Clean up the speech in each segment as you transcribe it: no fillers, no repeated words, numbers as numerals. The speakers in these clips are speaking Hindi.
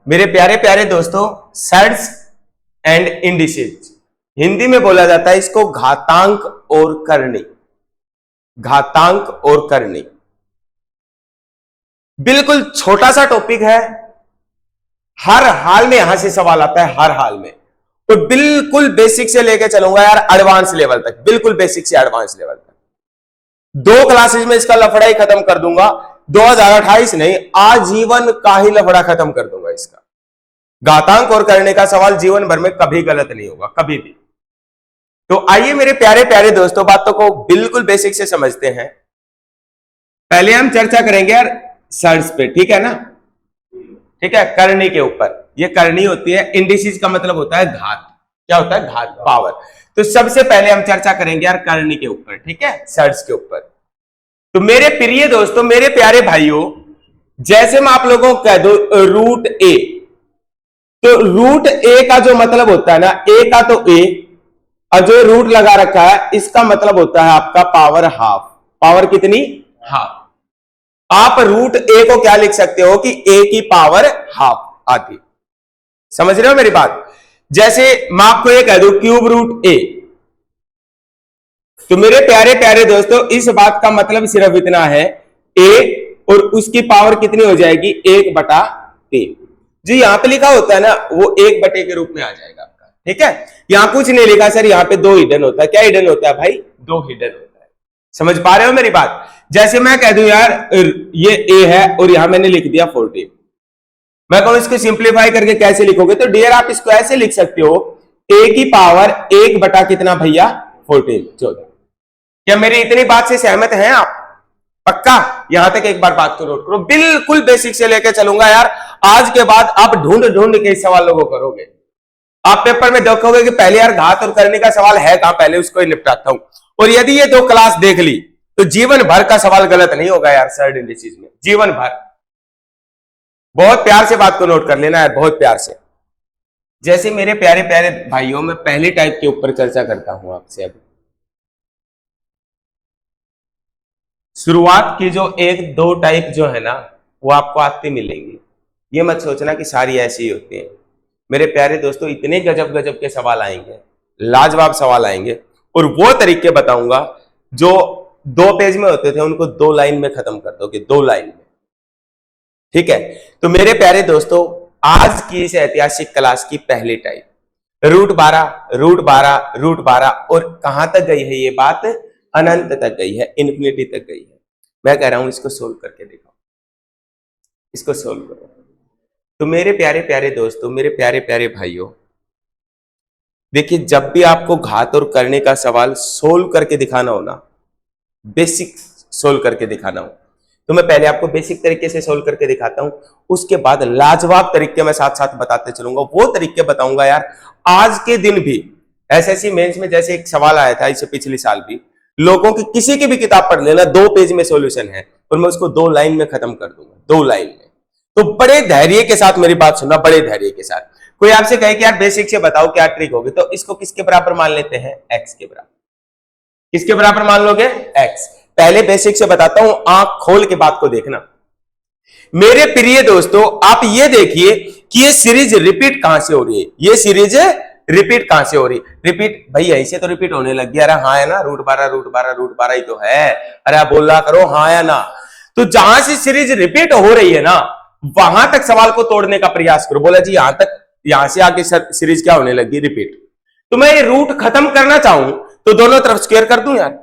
मेरे प्यारे प्यारे दोस्तों, सैड्स एंड इंडिसेज, हिंदी में बोला जाता है इसको घातांक और करणी। घातांक और करणी बिल्कुल छोटा सा टॉपिक है, हर हाल में यहां से सवाल आता है, हर हाल में। तो बिल्कुल बेसिक से लेके चलूंगा यार एडवांस लेवल तक, बिल्कुल बेसिक से एडवांस लेवल तक। 2 क्लासेस में इसका लफड़ा ही खत्म कर दूंगा। 2028 नहीं, आजीवन का ही लफड़ा खत्म कर दूंगा इसका। घातांक और करने का सवाल जीवन भर में कभी गलत नहीं होगा, कभी भी। तो आइए मेरे प्यारे प्यारे दोस्तों, बातों को बिल्कुल बेसिक से समझते हैं। पहले हम चर्चा करेंगे यार सर्च पे, ठीक है ना, ठीक है, करनी के ऊपर। ये करनी होती है, इंडिसेज का मतलब होता है घात। क्या होता है? घात, पावर। तो सबसे पहले हम चर्चा करेंगे यार करनी के ऊपर, ठीक है, सर्च के ऊपर। तो मेरे प्रिय दोस्तों, मेरे प्यारे भाइयों, जैसे मैं आप लोगों को कह दूं रूट ए, तो रूट ए का जो मतलब होता है ना, ए का तो ए, और जो रूट लगा रखा है इसका मतलब होता है आपका पावर हाफ। पावर कितनी? हाफ। आप रूट ए को क्या लिख सकते हो कि ए की पावर हाफ आती। समझ रहे हो मेरी बात? जैसे मैं आपको ये कह दूं क्यूब रूट ए, तो मेरे प्यारे प्यारे दोस्तों इस बात का मतलब सिर्फ इतना है, ए और उसकी पावर कितनी हो जाएगी? 1/3। जो यहां पे लिखा होता है ना वो 1/, के रूप में आ जाएगा आपका, ठीक है। यहां कुछ नहीं लिखा सर, यहां पे 2 हिडन होता है। क्या हिडन होता है भाई? 2 हिडन होता है। समझ पा रहे हो मेरी बात? जैसे मैं कह दूं यार ये ए है और यहां मैंने लिख दिया 14, मैं कहूं इसको सिंप्लीफाई करके कैसे लिखोगे? तो डियर आप इसको ऐसे लिख सकते हो, ए की पावर 1 कितना भैया? 14। क्या मेरी इतनी बात से सहमत हैं आप? पक्का? यहां तक एक बार बात को नोट करो, बिल्कुल बेसिक से लेके चलूंगा यार। आज के बाद आप ढूंढ ढूंढ के इस सवालों को करोगे। आप पेपर में देखोगे कि पहले यार घात और करने का सवाल है कहां, पहले उसको ही निपटाता हूं। और यदि ये 2 क्लास देख ली तो जीवन भर का सवाल गलत नहीं होगा यार सर्ड इंडिसेज में, जीवन भर। बहुत प्यार से बात को नोट कर लेना यार, बहुत प्यार से। जैसे मेरे प्यारे प्यारे भाइयों, में पहले टाइप के ऊपर चर्चा करता हूं आपसे। अभी शुरुआत की जो 1-2 टाइप जो है ना वो आपको आती मिलेंगी। ये मत सोचना कि सारी ऐसी ही होती है। मेरे प्यारे दोस्तों इतने गजब गजब के सवाल आएंगे, लाजवाब सवाल आएंगे, और वो तरीके बताऊंगा जो 2 पेज में होते थे उनको 2 लाइन में खत्म कर दोगे, 2 लाइन में, ठीक है। तो मेरे प्यारे दोस्तों आज की इस ऐतिहासिक क्लास की पहली टाइप √12 और कहां तक गई है ये बात? अनंत तक गई है, इन्फिनिटी तक गई है। मैं कह रहा हूं इसको सोल्व करके दिखाओ, इसको सोल्व करो। तो मेरे प्यारे प्यारे दोस्तों, मेरे प्यारे प्यारे भाइयों, देखिए जब भी आपको घात और करने का सवाल सोल्व करके दिखाना हो ना, बेसिक सोल्व करके दिखाना हो, तो मैं पहले आपको बेसिक तरीके से सोल्व करके दिखाता हूं, उसके बाद लाजवाब तरीके मैं साथ साथ बताते चलूंगा। वो तरीके बताऊंगा यार आज के दिन भी। एसएससी मेंस में जैसे एक सवाल आया था इससे पिछले साल भी, लोगों की किसी की भी किताब पढ़ लेना, 2 पेज में सॉल्यूशन है और मैं उसको 2 लाइन में खत्म कर दूंगा, 2 लाइन में। तो बड़े धैर्य के साथ मेरी बात सुनना, बड़े धैर्य के साथ। कोई आपसे कहे कि यार बेसिक से बताओ क्या ट्रिक होगी, तो इसको किसके बराबर मान लेते हैं? एक्स के बराबर। किसके बराबर मान लोगे? एक्स। पहले बेसिक से बताता हूं, आंख खोल के बात को देखना। मेरे प्रिय दोस्तों आप ये देखिए कि ये सीरीज रिपीट कहां से हो रही है, ये सीरीज रिपीट कहां से हो रही? रिपीट भाई यहीं से तो रिपीट होने लग गया। अरे हाँ है ना, √12 ही तो है। अरे आप बोला करो हाँ या ना। तो जहां से सीरीज रिपीट हो रही है ना वहां तक सवाल को तोड़ने का प्रयास करो। बोला जी यहां तक, यहां से आगे सीरीज क्या होने लगी? रिपीट। तो मैं ये रूट खत्म करना चाहूं तो दोनों तरफ स्क्वायर कर दूं यार,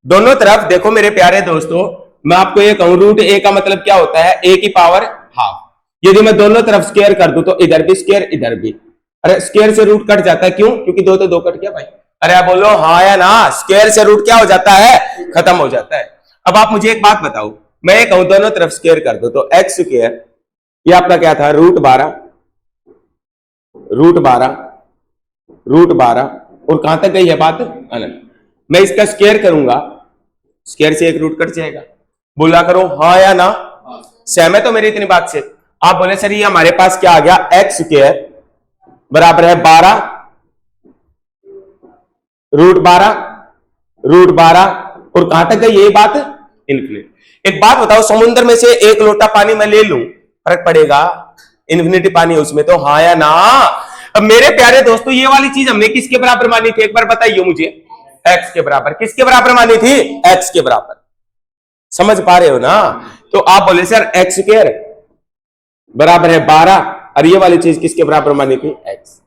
दोनों तरफ। देखो मेरे प्यारे दोस्तों मैं आपको ये कहूं, रूट ए का मतलब क्या होता है? ए की पावर हाफ। यदि मैं दोनों तरफ स्क्वायर कर दूं तो इधर भी स्क्वायर इधर भी। अरे स्क्वायर से रूट कट जाता है, क्यों? क्योंकि 2 तो 2 कट गया भाई। अरे आप बोलो हाँ या ना, स्क्वायर से रूट क्या हो जाता है? खत्म हो जाता है। अब आप मुझे एक बात बताओ, मैं ये कहूं दोनों तरफ स्क्वायर कर दो तो एक्स स्क्वायर, ये आपका क्या था? √12 √12 और कहां तक गई है बात, अनंत। मैं इसका स्क्वायर करूंगा, स्क्वायर से एक रूट कट जाएगा। बोला करो हाँ या ना, सहमत हो मेरी इतनी बात से? आप बोले सर ये हमारे पास क्या आ गया, x² बराबर है 12 √12 और कहां तक गई ये बात, इन्फिनिटी। एक बात बताओ, समुद्र में से एक लोटा पानी मैं ले लूं, फर्क पड़ेगा? इन्फिनिटी पानी है उसमें तो, हाँ या ना? अब मेरे प्यारे दोस्तों ये वाली चीज हमने किसके बराबर मानी थी, एक बार बताइए मुझे। x के बराबर। किसके बराबर मानी थी, x के बराबर। समझ पा रहे हो ना? तो आप बोले सर x² बराबर है 12 और ये वाली चीज किसके बराबर मानी थी, x।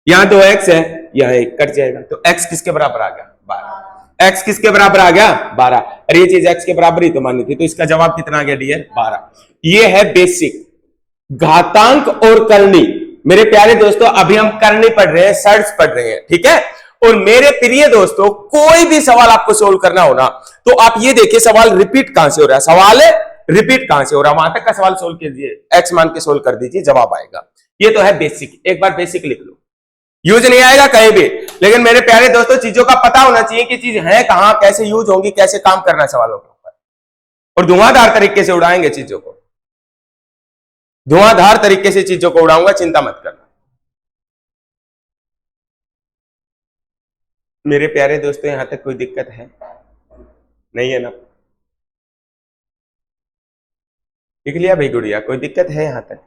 यहां तो x है, यहां एक कट जाएगा, तो x किसके बराबर आ गया, 12। x किसके बराबर आ गया, 12। और ये चीज x के बराबर ही तो मानी थी, तो इसका जवाब कितना आ गया डियर, 12। ये है बेसिक घातांक और करनी। मेरे प्यारे दोस्तों अभी हम करनी पढ़ रहे हैं, सर्च पढ़ रहे हैं, ठीक है। और मेरे प्रिय दोस्तों कोई भी सवाल आपको सोल्व करना हो ना, तो आप ये देखिए सवाल रिपीट कहां से हो रहा है, सवाल रिपीट कहां से हो रहा है, वहां तक का सवाल सोल्व कीजिए, x मान के सोल्व कर दीजिए, जवाब आएगा। ये तो है बेसिक, एक बार बेसिक लिख लो, यूज नहीं आएगा कहीं भी। लेकिन मेरे प्यारे दोस्तों चीजों का पता होना चाहिए कि चीज है कहां, कैसे यूज होंगी, कैसे काम करना है सवालों के ऊपर, और धुआंधार तरीके से उड़ाएंगे चीजों को, धुआंधार तरीके से चीजों को उड़ाऊंगा, चिंता मत करना। मेरे प्यारे दोस्तों यहां तक कोई दिक्कत है नहीं है ना? लिख लिया भाई गुड़िया, कोई दिक्कत है यहां तक?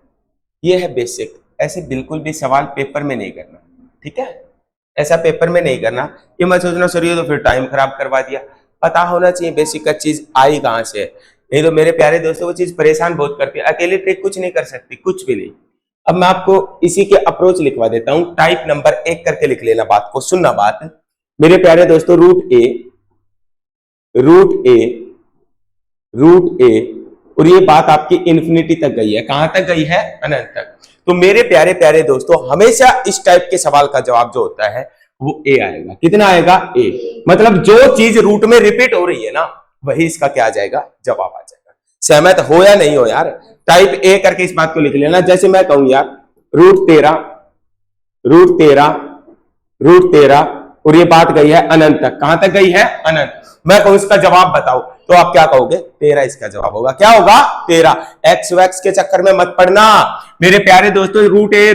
ये है बेसिक। ऐसे बिल्कुल भी सवाल पेपर में नहीं करना, ठीक है? ऐसा पेपर में नहीं करना, ये मत सोचना सर ये तो फिर टाइम खराब करवा दिया। पता होना चाहिए बेसिक का चीज आई कहां से है, नहीं तो मेरे प्यारे दोस्तों वो चीज परेशान बहुत करती है, अकेली ट्रिक कुछ नहीं कर सकती, कुछ भी नहीं। अब मैं आपको इसी के अप्रोच लिखवा देता हूं, टाइप नंबर 1 करके लिख लेना, बात को सुनना। बात मेरे प्यारे दोस्तों रूट ए और ये बात आपकी इन्फिनिटी तक गई है, कहां तक गई है, अनंत तक। तो मेरे प्यारे प्यारे दोस्तों हमेशा इस टाइप के सवाल का जवाब जो होता है वो ए आएगा। कितना आएगा, ए। मतलब जो चीज रूट में रिपीट हो रही है ना, वही इसका क्या आ जाएगा, जवाब आ जाएगा। सहमत हो या नहीं हो यार? टाइप ए करके इस बात को लिख लेना। जैसे मैं कहूं यार √13 और ये बात गई है अनंत तक, कहां तक गई है, अनंत। मैं कहूं इसका जवाब बताओ, तो आप क्या कहोगे, 13 इसका जवाब होगा। क्या होगा, 13। एक्स वैक्स के चक्कर में मत पड़ना मेरे प्यारे दोस्तों। रूट ए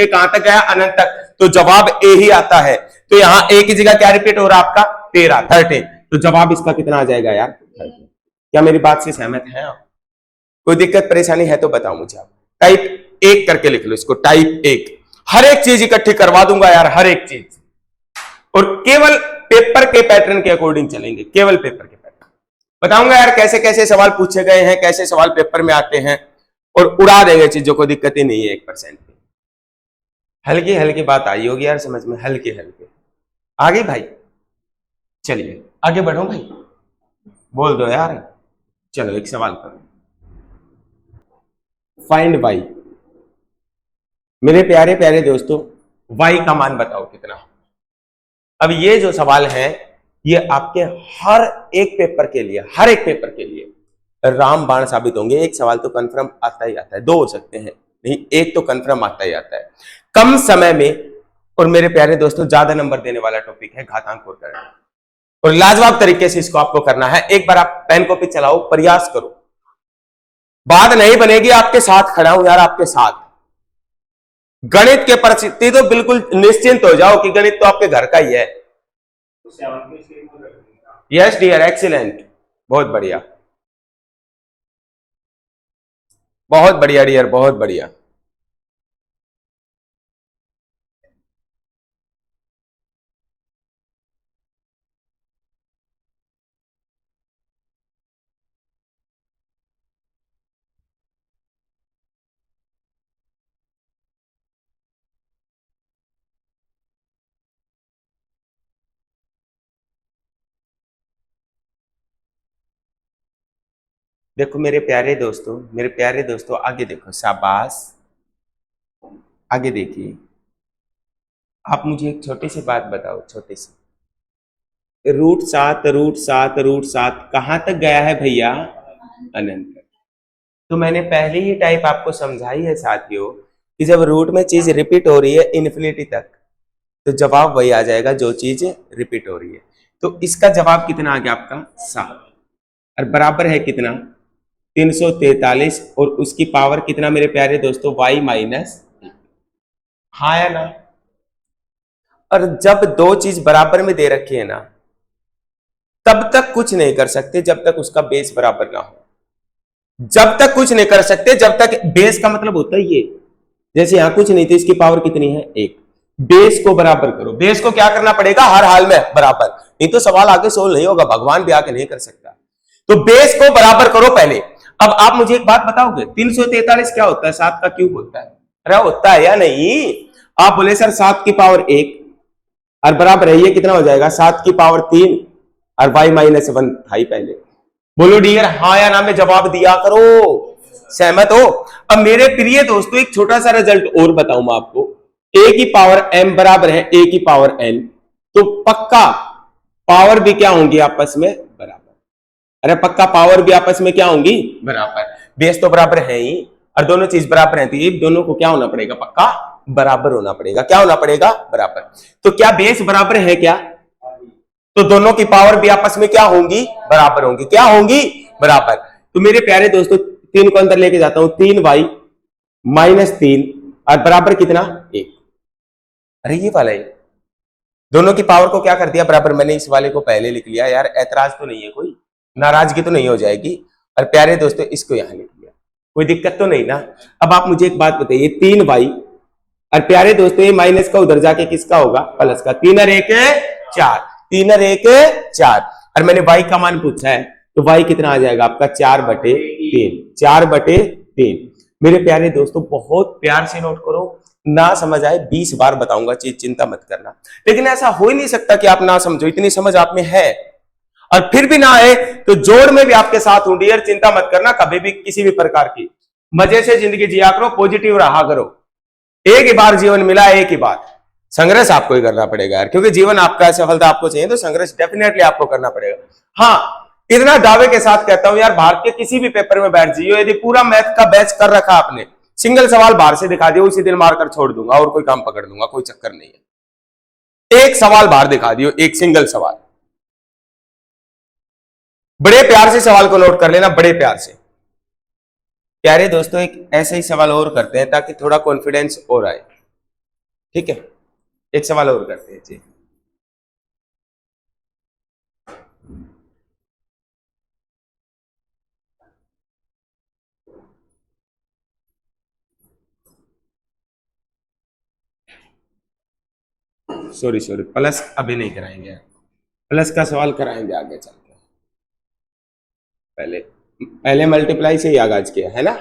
कहां तक गया, अनंत तक, तो जवाब ए ही आता है। तो यहां ए की जगह क्या रिपीट हो रहा है आपका, 13 तो जवाब इसका कितना आ जाएगा यार, 13। क्या मेरी बात से सहमत है आप? कोई दिक्कत परेशानी है तो बताओ मुझे आप। टाइप 1 करके लिख लो इसको, टाइप 1। हर एक चीज इकट्ठी करवा दूंगा यार, हर एक चीज, और केवल पेपर के पैटर्न के अकॉर्डिंग चलेंगे, केवल पेपर के पैटर्न बताऊंगा यार, कैसे कैसे सवाल पूछे गए हैं, कैसे सवाल पेपर में आते हैं, और उड़ा देंगे चीजों को, दिक्कत ही नहीं है 1% की। हल्की हल्की बात आई होगी यार समझ में, हल्के हल्के आगे भाई। चलिए आगे बढ़ो भाई, बोल दो यार। चलो एक सवाल करो, फाइंड वाई। मेरे प्यारे प्यारे दोस्तों वाई का मान बताओ कितना। अब ये जो सवाल है ये आपके हर एक पेपर के लिए रामबाण साबित होंगे। एक सवाल तो कंफर्म आता ही आता है, दो हो सकते हैं, नहीं एक तो कंफर्म आता ही आता है कम समय में। और मेरे प्यारे दोस्तों ज्यादा नंबर देने वाला टॉपिक है घातांक और करना, और लाजवाब तरीके से इसको आपको करना है। एक बार आप पेन कॉपी चलाओ, प्रयास करो, बात नहीं बनेगी, आपके साथ खड़ा हूं यार, आपके साथ। गणित के प्रति तो बिल्कुल निश्चिंत हो जाओ कि गणित तो आपके घर का ही है। यस डियर, एक्सीलेंट, बहुत बढ़िया, बहुत बढ़िया डियर, बहुत बढ़िया। देखो मेरे प्यारे दोस्तों आगे देखो, शाबाश, आगे देखिए। आप मुझे एक छोटी सी बात बताओ, छोटी सी, √7 कहां तक गया है भैया, अनंत। तो मैंने पहले ही टाइप आपको समझाई है साथियों कि जब रूट में चीज रिपीट हो रही है इन्फिनिटी तक, तो जवाब वही आ जाएगा जो चीज रिपीट हो रही है। तो इसका जवाब कितना आ गया आपका 7 और बराबर है कितना 343 और उसकी पावर कितना मेरे प्यारे दोस्तों y माइनस, हाँ या ना। और जब दो चीज बराबर में दे रखी है ना तब तक कुछ नहीं कर सकते जब तक उसका बेस बराबर ना हो। जब तक कुछ नहीं कर सकते जब तक बेस का मतलब होता है ये, जैसे यहां कुछ नहीं थी इसकी पावर कितनी है 1, बेस को बराबर करो। बेस को क्या करना पड़ेगा हर हाल में बराबर, नहीं तो सवाल आगे सोल्व नहीं होगा, भगवान भी आके नहीं कर सकता। तो बेस को बराबर करो पहले। अब आप मुझे एक बात बताओगे 343 क्या होता है, 7 का क्यूब होता है। अरे होता है या नहीं? आप बोले सर 7 की पावर 1 और बराबर है ये कितना हो जाएगा 7 की पावर 3 और y माइनस 1 था ही पहले। बोलो डियर हाँ या ना में जवाब दिया करो, सहमत हो? अब मेरे प्रिय दोस्तों एक छोटा सा रिजल्ट और बताऊं मैं आपको, a की पावर m बराबर है a की पावर n, तो पक्का पावर भी क्या होंगी आपस में बराबर। अरे पक्का पावर भी आपस में क्या होंगी बराबर, बेस तो बराबर है ही और दोनों चीज बराबर है, तो ये दोनों को क्या होना पड़ेगा पक्का बराबर होना पड़ेगा। क्या होना पड़ेगा बराबर। तो क्या बेस बराबर है क्या, तो दोनों की पावर भी आपस में क्या होंगी बराबर होंगी, क्या होंगी बराबर। तो मेरे प्यारे दोस्तों 3 को अंदर लेके जाता हूं, 3y माइनस 3 और बराबर कितना 1। अरे ये वाला है, दोनों की पावर को क्या कर दिया बराबर। मैंने इस वाले को पहले लिख लिया यार, ऐतराज तो नहीं है, कोई नाराजगी तो नहीं हो जाएगी। और प्यारे दोस्तों इसको यहां लिख लिया, कोई दिक्कत तो नहीं ना। अब आप मुझे एक बात बताइए 3y और प्यारे दोस्तों ये माइनस का उधर जाके किसका होगा प्लस का, 3 और 1 4, 3 और 1 4 और मैंने y का मान पूछा है तो y कितना आ जाएगा आपका 4/3, 4/3। मेरे प्यारे दोस्तों बहुत प्यार से नोट करो, ना समझ आए 20 बार बताऊंगा, चीज चिंता मत करना। लेकिन ऐसा हो ही नहीं सकता कि आप ना समझो, इतनी समझ आप में है। और फिर भी ना आए तो जोड़ में भी आपके साथ हूं डियर, चिंता मत करना। कभी भी किसी भी प्रकार की मजे से जिंदगी जिया करो, पॉजिटिव रहा करो। एक ही बार जीवन मिला, एक ही बार, संघर्ष आपको ही करना पड़ेगा यार, क्योंकि जीवन आपका सफलता आपको चाहिए तो संघर्ष डेफिनेटली आपको करना पड़ेगा। हाँ इतना दावे के साथ कहता हूं यार, भारत के किसी भी पेपर में बैठ जाइए, यदि पूरा मैथ का बैच कर रखा आपने, सिंगल सवाल बाहर से दिखा दियो, उसी दिन मारकर छोड़ दूंगा और कोई काम पकड़ दूंगा, कोई चक्कर नहीं है। एक सवाल बाहर दिखा दियो, एक सिंगल सवाल, बड़े प्यार से सवाल को नोट कर लेना, बड़े प्यार से। प्यारे दोस्तों एक ऐसे ही सवाल और करते हैं ताकि थोड़ा कॉन्फिडेंस और आए, ठीक है? एक सवाल और करते हैं जी। सॉरी प्लस अभी नहीं कराएंगे, प्लस का सवाल कराएंगे आगे चल के। पहले मल्टीप्लाई से ही आगाज किया है ना,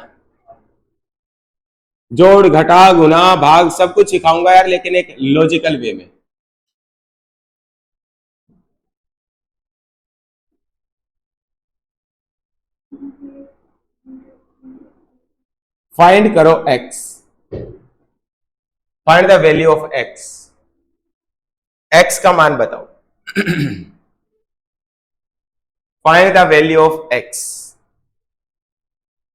जोड़ घटा गुना भाग सब कुछ सिखाऊंगा यार, लेकिन एक लॉजिकल वे में। फाइंड करो x, find the value of x, x का मान बताओ। Find the value of x।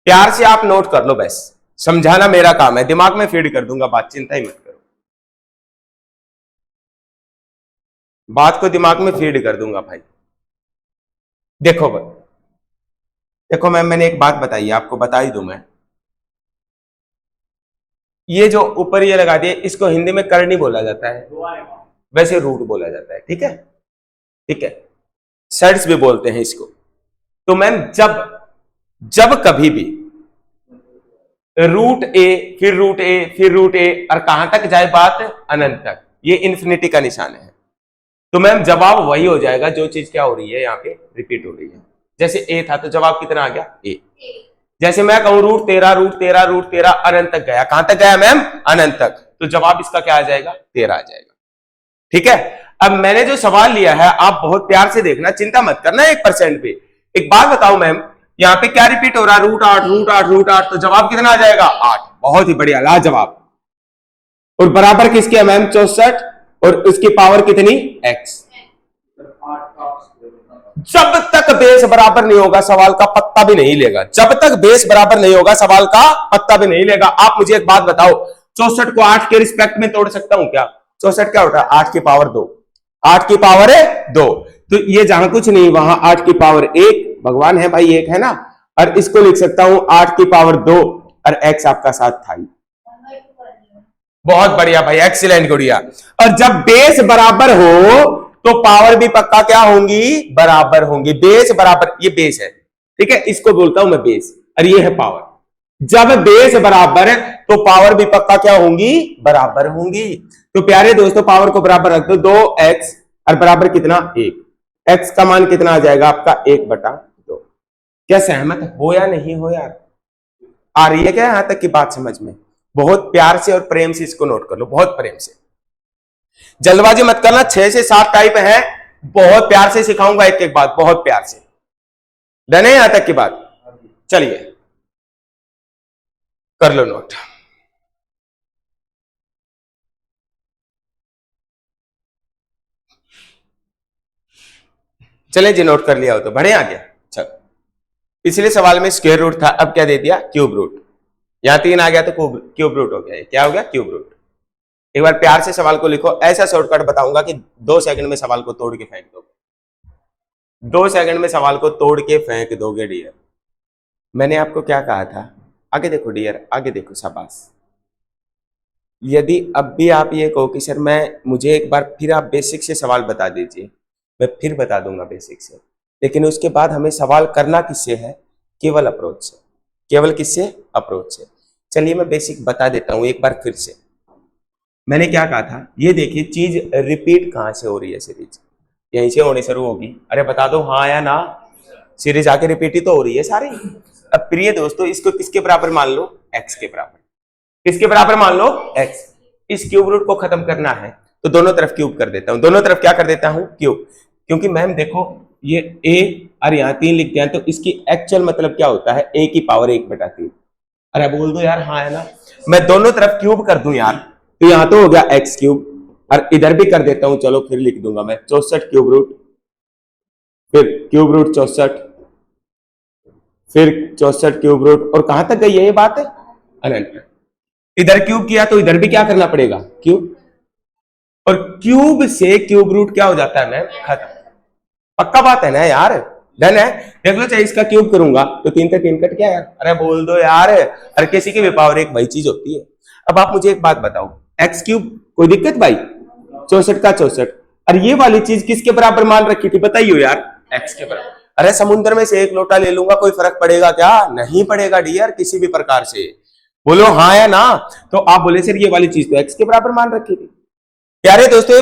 प्यार से आप नोट कर लो, बस समझाना मेरा काम है, दिमाग में फीड कर दूंगा बात, चिंता ही मत करो, बात को दिमाग में फीड कर दूंगा भाई। देखो भाई, देखो मैंने एक बात बताई, आपको बता ही दूं मैं, ये जो ऊपर ये लगा दिए इसको हिंदी में करनी बोला जाता है, वैसे रूट बोला जाता है, ठीक है? ठीक है, सेट्स भी बोलते हैं इसको। तो मैम जब कभी भी रूट ए फिर रूट ए फिर रूट ए और कहां तक जाए बात अनंत तक, ये इन्फिनिटी का निशान है। तो मैम जवाब वही हो जाएगा जो चीज क्या हो रही है यहाँ पे रिपीट हो रही है। जैसे ए था तो जवाब कितना आ गया ए। जैसे मैं कहूं रूट 13 अनंत तक गया, कहां तक गया मैम अनंत तक, तो जवाब इसका क्या आ जाएगा 13 आ जाएगा, ठीक है? अब मैंने जो सवाल लिया है आप बहुत प्यार से देखना, चिंता मत करना 1% पे। एक बात बताओ मैम, यहाँ पे क्या रिपीट हो रहा है रूट 8, तो जवाब कितना आ जाएगा 8। बहुत ही बढ़िया, लाजवाब। और बराबर किसके है मैम 64 और उसकी पावर कितनी x। जब तक बेस बराबर नहीं होगा सवाल का पत्ता भी नहीं लेगा, जब तक बेस बराबर नहीं होगा सवाल का पत्ता भी नहीं लेगा। आप मुझे एक बात बताओ, 64 को 8 के रिस्पेक्ट में तोड़ सकता हूं क्या? 64 क्या होता है 8 की पावर 2, 8 की पावर है 2। तो ये जहां कुछ नहीं वहां 8 की पावर 1, भगवान है भाई 1 है ना, और इसको लिख सकता हूं 8 की पावर 2 और x आपका साथ था ही। बहुत बढ़िया भाई, एक्सीलेंट गुड़िया। और जब बेस बराबर हो तो पावर भी पक्का क्या होंगी, बराबर होंगी। बेस बराबर, ये बेस है ठीक है, इसको बोलता हूं मैं बेस, और ये है पावर। जब बेस बराबर है तो पावर भी पक्का क्या होंगी, बराबर होंगी। तो प्यारे दोस्तों पावर को बराबर रख दो, 2x और बराबर कितना 1, x का मान कितना आ जाएगा आपका 1/2। क्या सहमत हो या नहीं हो यार, आ रही है क्या यहां तक की बात समझ में? बहुत प्यार से और प्रेम से इसको नोट कर लो, बहुत प्रेम से, जल्दबाजी मत करना। 6 से 7 टाइप है, बहुत प्यार से सिखाऊंगा एक एक बात, बहुत प्यार से। डन है यहां तक की बात? चलिए कर लो नोट। चले जी, नोट कर लिया हो तो बढ़िया आ गया। चलो, पिछले सवाल में स्क्वायर रूट था, अब क्या दे दिया, क्यूब रूट। यहां 3 आ गया तो क्यूब रूट हो गया। क्या हो गया, क्यूब रूट। एक बार प्यार से सवाल को लिखो, ऐसा शॉर्टकट बताऊंगा कि 2 सेकंड में सवाल को तोड़ के फेंक दोगे, 2 सेकंड में सवाल को तोड़ के फेंक दोगे डियर। मैंने आपको क्या कहा था, आगे देखो डियर, आगे देखो, शाबाश। यदि अब भी आप ये कहो कि सर मुझे एक बार फिर आप बेसिक से सवाल बता दीजिए, मैं फिर बता दूंगा बेसिक से, लेकिन उसके बाद हमें सवाल करना किससे है, केवल अप्रोच से। केवल किससे, अप्रोच से। चलिए मैं बेसिक बता देता हूं एक बार फिर से। मैंने क्या कहा था, ये देखिए चीज रिपीट कहां से हो रही है, सीरीज यहीं से होनी शुरू होगी। अरे बता दो हाँ या ना, सीरीज आके रिपीट ही तो हो रही है सारी। अब प्रिय दोस्तों इसको किसके बराबर मान लो, x के बराबर। किसके बराबर मान लो, x। इस क्यूब रूट को खत्म करना है तो दोनों तरफ क्यूब कर देता हूं, दोनों तरफ क्या कर देता हूं, क्यूब। क्योंकि मैम देखो ये a और यहाँ 3 लिख दिया तो इसकी एक्चुअल मतलब क्या होता है, a की पावर 1/3। अरे बोल दो यार हाँ है ना, मैं दोनों तरफ क्यूब कर दूं यार, तो यहां तो हो गया x क्यूब, और इधर भी कर देता हूं, चलो फिर लिख दूंगा मैं 64 क्यूब रूट, फिर क्यूब रूट 64, फिर 64 क्यूब रूट, और कहां तक गई है ये बात, अनंत। इधर क्यूब किया तो इधर भी क्या करना पड़ेगा, क्यूब, और क्यूब से क्यूब रूट क्या हो जाता है मैम, खत्म। पक्का बात है ना यार, डन है। देख लो चाहे इसका क्यूब करूंगा तो 3 से 3 कट गया यार, अरे बोल दो यार, हर किसी की भी पावर एक वही चीज होती है। अब आप मुझे एक बात बताओ, एक्स क्यूब कोई दिक्कत भाई, 64 का 64, और ये वाली चीज किसके बराबर मान रखी थी बताइए यार, एक्स के बराबर। अरे समुद्र में से एक लोटा ले लूंगा, कोई फर्क पड़ेगा क्या, नहीं पड़ेगा डियर किसी भी प्रकार से। बोलो हाँ या ना, तो आप बोले सर ये वाली चीज तो एक्स के बराबर मान रखी थी। प्यारे दोस्तों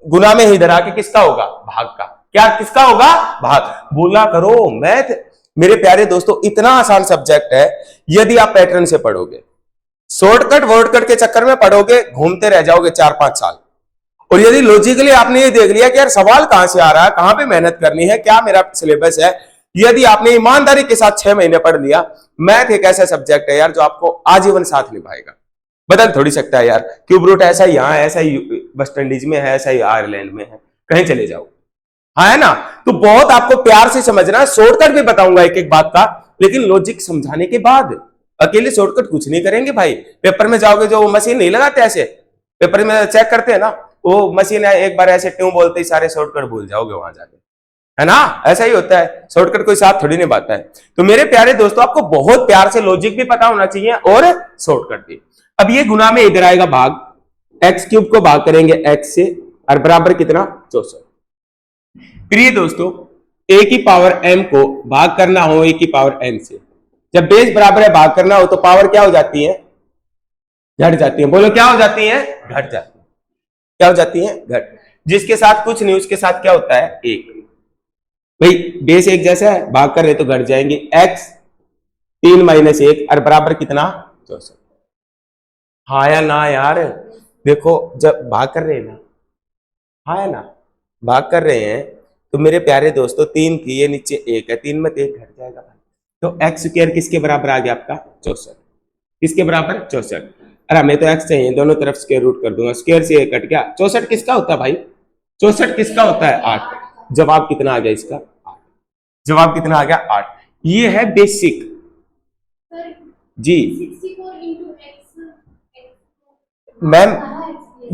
गुना में ही धरा के किसका होगा, भाग का, क्या किसका होगा, भाग। बोला करो मैथ मेरे प्यारे दोस्तों इतना आसान सब्जेक्ट है, यदि आप पैटर्न से पढ़ोगे, शॉर्टकट वर्डकट के चक्कर में पढ़ोगे घूमते रह जाओगे 4-5 साल। और यदि लॉजिकली आपने ये देख लिया कि यार सवाल कहां से आ रहा है, कहां पे मेहनत करनी है, क्या मेरा सिलेबस है, यदि आपने ईमानदारी के साथ 6 महीने पढ़ लिया, मैथ एक ऐसा सब्जेक्ट है यार जो आपको आजीवन साथ निभाएगा। बदल थोड़ी सकता है यार, क्यूब रूट ऐसा ही यहाँ, ऐसा ही वेस्ट इंडीज में है, ऐसा ही आयरलैंड में है, कहीं चले जाओ, हाँ है ना। तो बहुत आपको प्यार से समझना, शॉर्टकट भी बताऊंगा एक एक बात का, लेकिन लॉजिक समझाने के बाद। अकेले शॉर्टकट कुछ नहीं करेंगे भाई, पेपर में जाओगे जो मशीन नहीं लगाते ऐसे, पेपर में चेक करते हैं ना, वो मशीन एक बार ऐसे ट्यूं बोलते ही सारे शॉर्टकट भूल जाओगे वहां जाके, है ना, ऐसा ही होता है, शॉर्टकट कोई साथ थोड़ी नहीं पाता है। तो मेरे प्यारे दोस्तों आपको बहुत प्यार से लॉजिक भी पता होना चाहिए और शॉर्टकट भी। अब ये गुना में इधर आएगा भाग, एक्स क्यूब को भाग करेंगे एक्स से, और बराबर कितना 64। प्रिय दोस्तों a की पावर m को भाग करना हो a की पावर n से, जब बेस बराबर है भाग करना हो तो पावर क्या हो जाती है, घट जाती है। बोलो क्या हो जाती है, घट जाती है। क्या हो जाती है, घट। जिसके साथ कुछ नहीं उसके साथ क्या होता है, एक। भाई बेस एक जैसा है, भाग कर रहे तो घट जाएंगे, x 3 - 1 और बराबर कितना 64। हाँ या ना यार, देखो जब भाग कर रहे हैं ना, हाँ है ना, भाग कर रहे हैं तो मेरे प्यारे दोस्तों 3 थी, ये नीचे 1 है, 3 में 1 घट जाएगा भाई। तो एक्स स्क्वायर किसके बराबर आ गया आपका 64, किसके बराबर 64। अरे हमें तो एक्स चाहिए, दोनों तरफ स्क्वायर रूट कर दूंगा, स्क्वायर से 1 कट गया, 64 किसका होता है भाई, 64 किसका होता है 8। जवाब कितना आ गया इसका 8, जवाब कितना आ गया 8। ये है बेसिक जी। मैम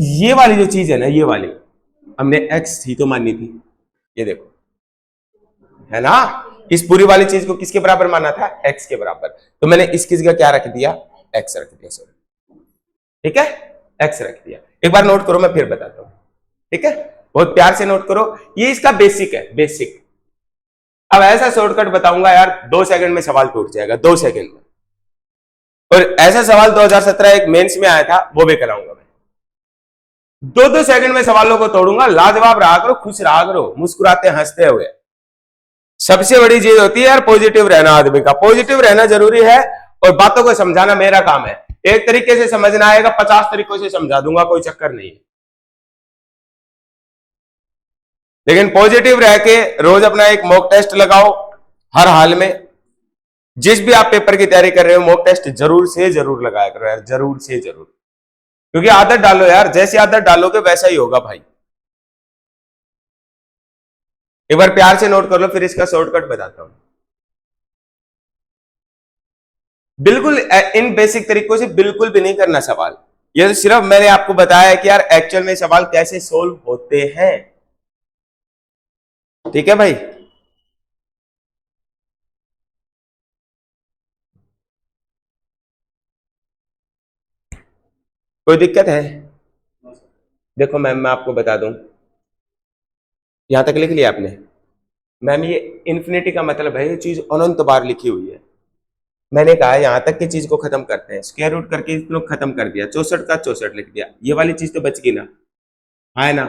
ये वाली जो चीज है ना, ये वाली हमने x थी तो माननी थी, ये देखो है ना, इस पूरी वाली चीज को किसके बराबर माना था, x के बराबर, तो मैंने इसकी जगह क्या रख दिया, x रख दिया, सॉरी, ठीक है, x रख दिया। एक बार नोट करो, मैं फिर बताता हूं, ठीक है, बहुत प्यार से नोट करो, ये इसका बेसिक है, बेसिक। अब ऐसा शॉर्टकट बताऊंगा यार 2 सेकंड में सवाल टूट जाएगा, 2 सेकंड में। और ऐसा सवाल 2017 एक मेंस में आया था, वो भी कराऊंगा मैं, 2-2 सेकंड में सवालों को तोड़ूंगा। लाजवाब रहा करो, खुश रहा करो, मुस्कुराते हंसते हुए। सबसे बड़ी चीज होती है यार पॉजिटिव रहना, आदमी का पॉजिटिव रहना जरूरी है, और बातों को समझाना मेरा काम है। एक तरीके से समझना आएगा, 50 तरीकों से समझा दूंगा, कोई चक्कर नहीं है। लेकिन पॉजिटिव रह के रोज अपना एक मॉक टेस्ट लगाओ, हर हाल में। जिस भी आप पेपर की तैयारी कर रहे हो, मॉक टेस्ट जरूर से जरूर लगाया करो यार, जरूर से जरूर, क्योंकि आदत डालो यार, जैसी आदत डालोगे वैसा ही होगा भाई। एक बार प्यार से नोट कर लो, फिर इसका शॉर्टकट बताता हूं। बिल्कुल इन बेसिक तरीकों से बिल्कुल भी नहीं करना सवाल, ये तो सिर्फ मैंने आपको बताया है कि यार एक्चुअल में सवाल कैसे सोल्व होते हैं, ठीक है भाई। कोई दिक्कत है? देखो मैम, मैं आपको बता दूं, यहां तक लिख लिया आपने? मैम ये इन्फिनिटी का मतलब है, ये चीज अनंत बार लिखी हुई है। मैंने कहा यहां तक की चीज को खत्म करते हैं, स्क्वायर रूट करके इसको खत्म कर दिया, 64 का 64 लिख दिया, ये वाली चीज तो बच गई ना, है ना,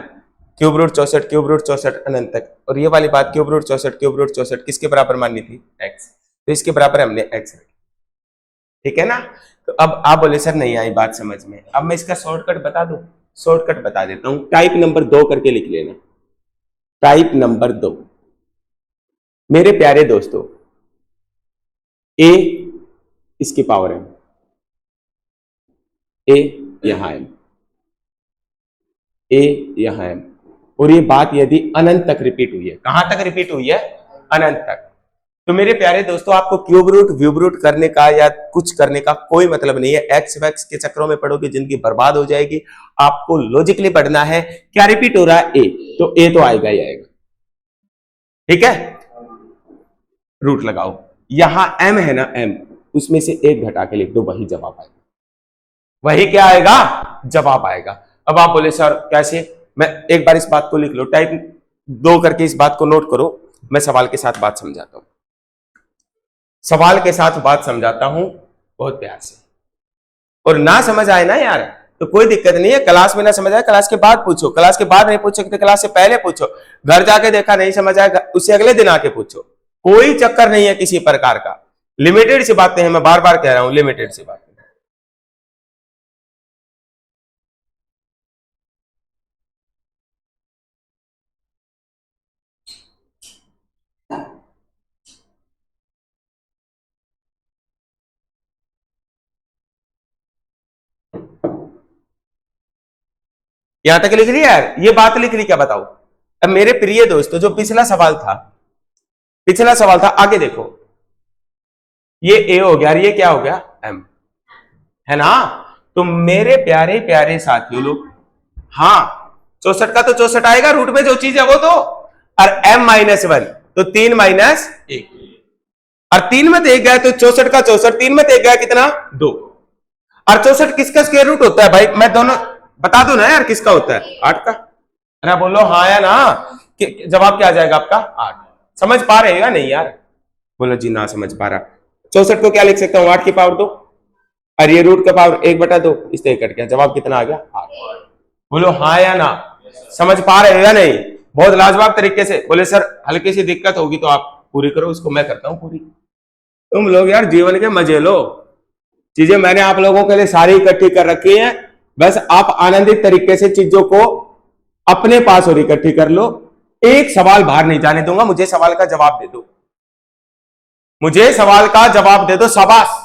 क्यूब रूट 64, क्यूब रूट 64 अनंत तक, और ये वाली बात क्यूब रूट 64, क्यूब रूट 64 किसके बराबर माननी थी, x, तो इसके बराबर हमने x रखी, ठीक है ना। तो अब आप बोले सर नहीं आई बात समझ में, अब मैं इसका शॉर्टकट बता दूं, शॉर्टकट बता देता हूं, टाइप नंबर 2 करके लिख लेना, टाइप नंबर 2। मेरे प्यारे दोस्तों, a इसकी पावर है, a यहां है, a यहां है, और ये बात यदि अनंत तक रिपीट हुई है, कहां तक रिपीट हुई है, अनंत तक, तो मेरे प्यारे दोस्तों आपको क्यूब रूट व्यूब रूट करने का या कुछ करने का कोई मतलब नहीं है। एक्स वैक्स के चक्रों में पढ़ोगे जिंदगी बर्बाद हो जाएगी। आपको लॉजिकली पढ़ना है, क्या रिपीट हो रहा है, ए, तो ए तो आएगा ही आएगा, ठीक है, रूट लगाओ, यहां एम है ना, एम, उसमें से एक घटा के लिख दो, वही जवाब आएगा, वही क्या आएगा, जवाब आएगा। अब आप बोले सर कैसे, मैं एक बार इस बात को लिख लो, टाइप 2 करके इस बात को नोट करो, मैं सवाल के साथ बात समझाता हूं, सवाल के साथ बात समझाता हूं बहुत प्यार से, और ना समझ आए ना यार तो कोई दिक्कत नहीं है, क्लास में ना समझ आए क्लास के बाद पूछो, क्लास के बाद नहीं पूछो तो क्लास से पहले पूछो, घर जाके देखा नहीं समझ आए उससे अगले दिन आके पूछो, कोई चक्कर नहीं है किसी प्रकार का। लिमिटेड सी बातें हैं, मैं बार बार कह रहा हूं, लिमिटेड सी बातें। यहां तक लिख लिया यार, ये बात लिख ली, क्या बताओ। अब मेरे प्रिय दोस्तों, जो पिछला सवाल था, पिछला सवाल था, आगे देखो, ये ए हो गया, ये क्या हो गया, एम, है ना। तो मेरे प्यारे प्यारे साथियों लोग, हाँ 64 का तो 64 आएगा, रूट में जो चीज है वो तो, और m -1 तो 3 - 1, और 3 में 1 गया तो 64 का 64, 3 में 1 गया कितना, 2, और 64 किसका स्क्वायर रूट होता है भाई, मैं दोनों बता दो ना यार, किसका होता है, 8 का, अरे बोलो हाँ या ना, जवाब क्या आ जाएगा आपका, 8। समझ पा रहेगा नहीं यार, बोलो जी ना समझ पा रहा। 64 को क्या लिख सकता हूँ, 8 की पावर 2, और ये रूट का पावर 1/2, इससे कट गया, जवाब कितना आ गया, 8। बोलो हाँ या ना, समझ पा रहे हो या नहीं, बहुत लाजवाब तरीके से। बोले सर हल्की सी दिक्कत होगी तो आप पूरी करो, उसको मैं करता हूं पूरी। तुम लोग यार जीवन के मजे लो, चीजें मैंने आप लोगों के लिए सारी इकट्ठी कर रखी हैं, बस आप आनंदित तरीके से चीजों को अपने पास और इकट्ठी कर लो। एक सवाल बाहर नहीं जाने दूंगा, मुझे सवाल का जवाब दे दो, मुझे सवाल का जवाब दे दो, शाबाश।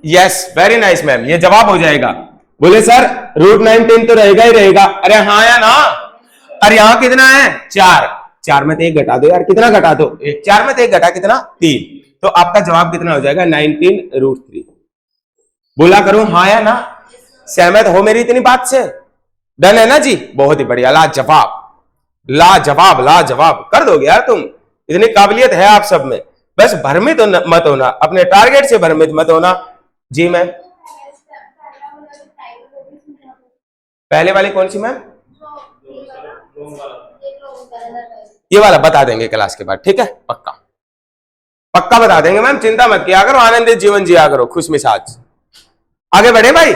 यस वेरी नाइस मैम, ये जवाब हो जाएगा। बोले सर रूट 19 तो रहेगा ही रहेगा, अरे हाँ या ना, अरे यहां कितना है, 4, 4 में से 1 घटा दो यार, कितना घटा दो, 4 में से 1 घटा कितना 3, तो आपका जवाब कितना हो जाएगा 19√3। बोला करो हाँ या ना, सहमत हो मेरी इतनी बात से? डन है ना जी, बहुत ही बढ़िया, लाजवाब लाजवाब लाजवाब कर दोगे यार तुम, इतनी काबिलियत है आप सब में, बस भ्रमित मत होना, अपने टारगेट से भ्रमित मत होना। जी मैम, पहले वाली कौन सी मैम? ये वाला बता देंगे क्लास के बाद, ठीक है, पक्का पक्का बता देंगे मैम, चिंता मत किया करो, आनंदित जीवन जिया करो, खुश मिजाज। आगे बढ़े भाई,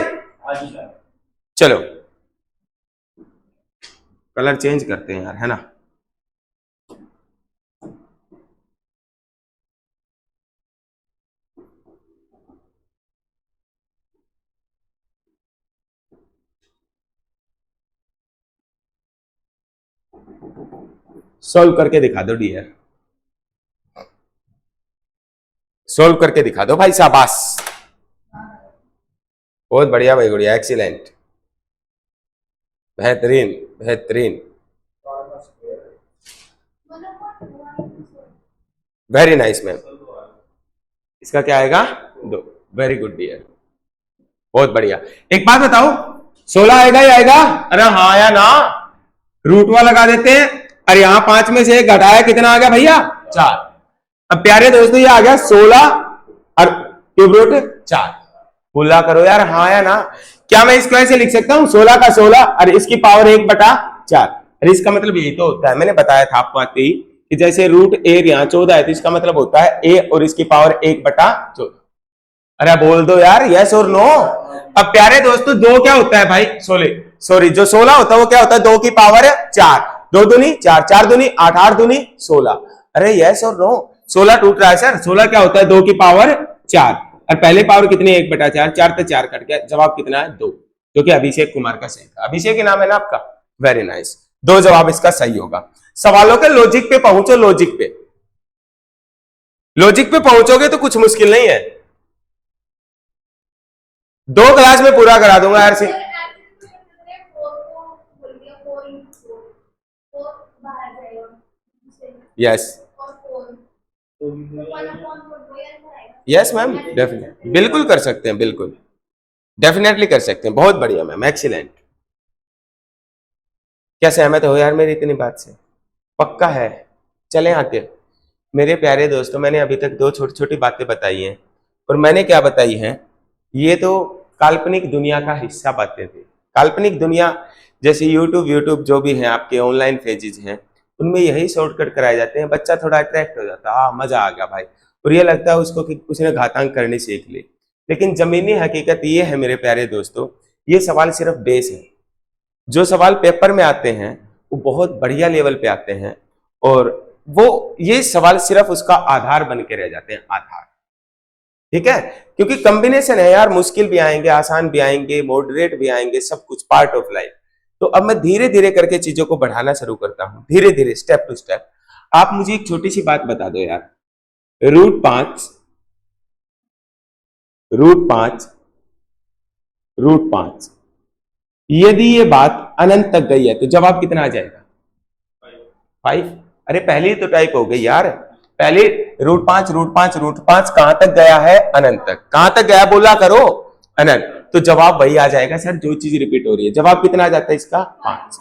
चलो कलर चेंज करते हैं यार, है ना। सॉल्व करके दिखा दो डियर, सॉल्व करके दिखा दो भाई, शाबाश, बहुत बढ़िया भाई, बढ़िया, एक्सीलेंट, बेहतरीन बेहतरीन, वेरी नाइस मैम। इसका क्या आएगा 2, वेरी गुड डियर, बहुत बढ़िया। एक बात बताओ, 16 आएगा या आएगा? अरे हाँ या ना, रूट वा लगा देते हैं, अरे यहां 5 में से 1 घटाया, कितना आ गया भैया 4। अब प्यारे दोस्तों ये आ गया 16 और क्यूब रूट 4, बोला करो यार हाँ या ना। क्या मैं इसको ऐसे लिख सकता हूं 16 का 16 और इसकी पावर 1/4, अरे इसका मतलब यही तो होता है, मैंने बताया था आपको आते ही कि जैसे रूट a यहाँ 14 है तो इसका मतलब होता है a और इसकी पावर 1/14। अरे बोल दो यार यस और नो। अब प्यारे दोस्तों 2 क्या होता है भाई, सॉरी जो 16 होता है वो क्या होता है 2 की पावर 4, 2 दूनी 4, 4 दूनी 8, 8 दूनी 16। अरे यस और नो, 16 टूट रहा है सर, 16 क्या होता है 2 की पावर 4 और पहले पावर कितनी 1/4, 4 तो 4 कट गया, जवाब कितना है 2, जो कि अभिषेक कुमार का सही था। अभिषेक के नाम है ना आपका, वेरी नाइस, 2 जवाब इसका सही होगा। सवालों के लॉजिक पे पहुंचो, लॉजिक पे, लॉजिक पे पहुंचोगे तो कुछ मुश्किल नहीं है, 2 क्लास में पूरा करा दूंगा यार से। यस यस मैम, डेफिनेटली बिल्कुल कर सकते हैं, बिल्कुल डेफिनेटली कर सकते हैं, बहुत बढ़िया मैम, एक्सीलेंट। क्या सहमत हो यार मेरी इतनी बात से? पक्का है? चलें आगे। मेरे प्यारे दोस्तों, मैंने अभी तक 2 छोटी छोटी बातें बताई हैं, और मैंने क्या बताई हैं, ये तो काल्पनिक दुनिया का हिस्सा बातें थी। काल्पनिक दुनिया जैसे यूट्यूब जो भी हैं आपके ऑनलाइन पेजेस हैं, उनमें यही शॉर्टकट कराए जाते हैं, बच्चा थोड़ा अट्रैक्ट हो जाता है, हाँ मजा आ गया भाई, और ये लगता है उसको कि उसने घातांक करनी सीख ली। लेकिन जमीनी हकीकत ये है मेरे प्यारे दोस्तों, ये सवाल सिर्फ बेस है, जो सवाल पेपर में आते हैं वो बहुत बढ़िया लेवल पे आते हैं, और वो ये सवाल सिर्फ उसका आधार बन के रह जाते हैं, आधार, ठीक है, क्योंकि कॉम्बिनेशन है यार, मुश्किल भी आएंगे, आसान भी आएंगे, मॉडरेट भी आएंगे, सब कुछ पार्ट ऑफ लाइफ। तो अब मैं धीरे धीरे करके चीजों को बढ़ाना शुरू करता हूं, धीरे धीरे, स्टेप टू स्टेप। आप मुझे एक छोटी सी बात बता दो यार, √5 √5 √5, यदि ये बात अनंत तक गई है तो जवाब कितना आ जाएगा 5। अरे पहली तो टाइप हो गई यार, पहले √5 √5 √5 कहां तक गया है, अनंत तक, कहां तक गया बोला करो, अनंत, तो जवाब वही आ जाएगा सर जो चीज रिपीट हो रही है, जवाब कितना आ जाता है इसका 5।